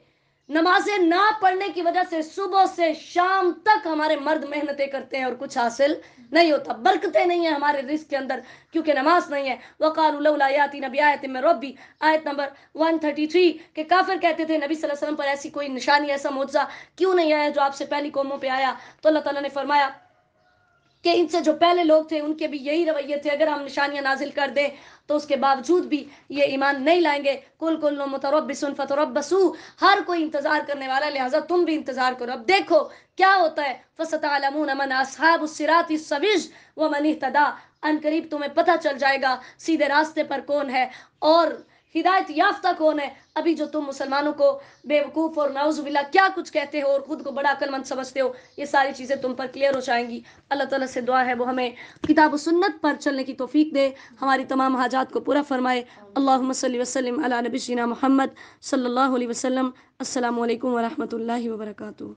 Speaker 1: نمازیں نہ پڑھنے کی وجہ سے صبح سے شام تک ہمارے مرد محنتیں کرتے ہیں اور کچھ حاصل نہیں ہوتا، برکتیں نہیں ہیں ہمارے رزق کے اندر کیونکہ نماز نہیں ہے. وقالوا لولا یاتینا بآیۃ من ربی، آیت نمبر 133، کہ کافر کہتے تھے نبی صلی اللہ علیہ وسلم پر ایسی کوئی نشانی، ایسا معجزہ کیوں نہیں آیا جو آپ سے پہلی قوموں پہ آیا. تو اللہ تعالیٰ نے فرمایا کہ ان سے جو پہلے لوگ تھے ان کے بھی یہی رویے تھے، اگر ہم نشانیاں نازل کر دیں تو اس کے باوجود بھی یہ ایمان نہیں لائیں گے. کل متربص فتربصوا، ہر کوئی انتظار کرنے والا، لہٰذا تم بھی انتظار کرو. اب دیکھو کیا ہوتا ہے، فستعلمون من اصحاب الصراط السویج ومن اہتدی، ان قریب تمہیں پتہ چل جائے گا سیدھے راستے پر کون ہے اور ہدایت یافتہ کون ہے. ابھی جو تم مسلمانوں کو بے وقوف اور نعوذ باللہ کیا کچھ کہتے ہو اور خود کو بڑا عقل مند سمجھتے ہو، یہ ساری چیزیں تم پر کلیئر ہو جائیں گی. اللہ تعالیٰ سے دعا ہے وہ ہمیں کتاب و سنت پر چلنے کی توفیق دے، ہماری تمام حاجات کو پورا فرمائے. اللہم صلی وسلم علی نبینا محمد صلی اللہ علیہ وسلم. السلام علیکم ورحمۃ اللہ وبرکاتہ.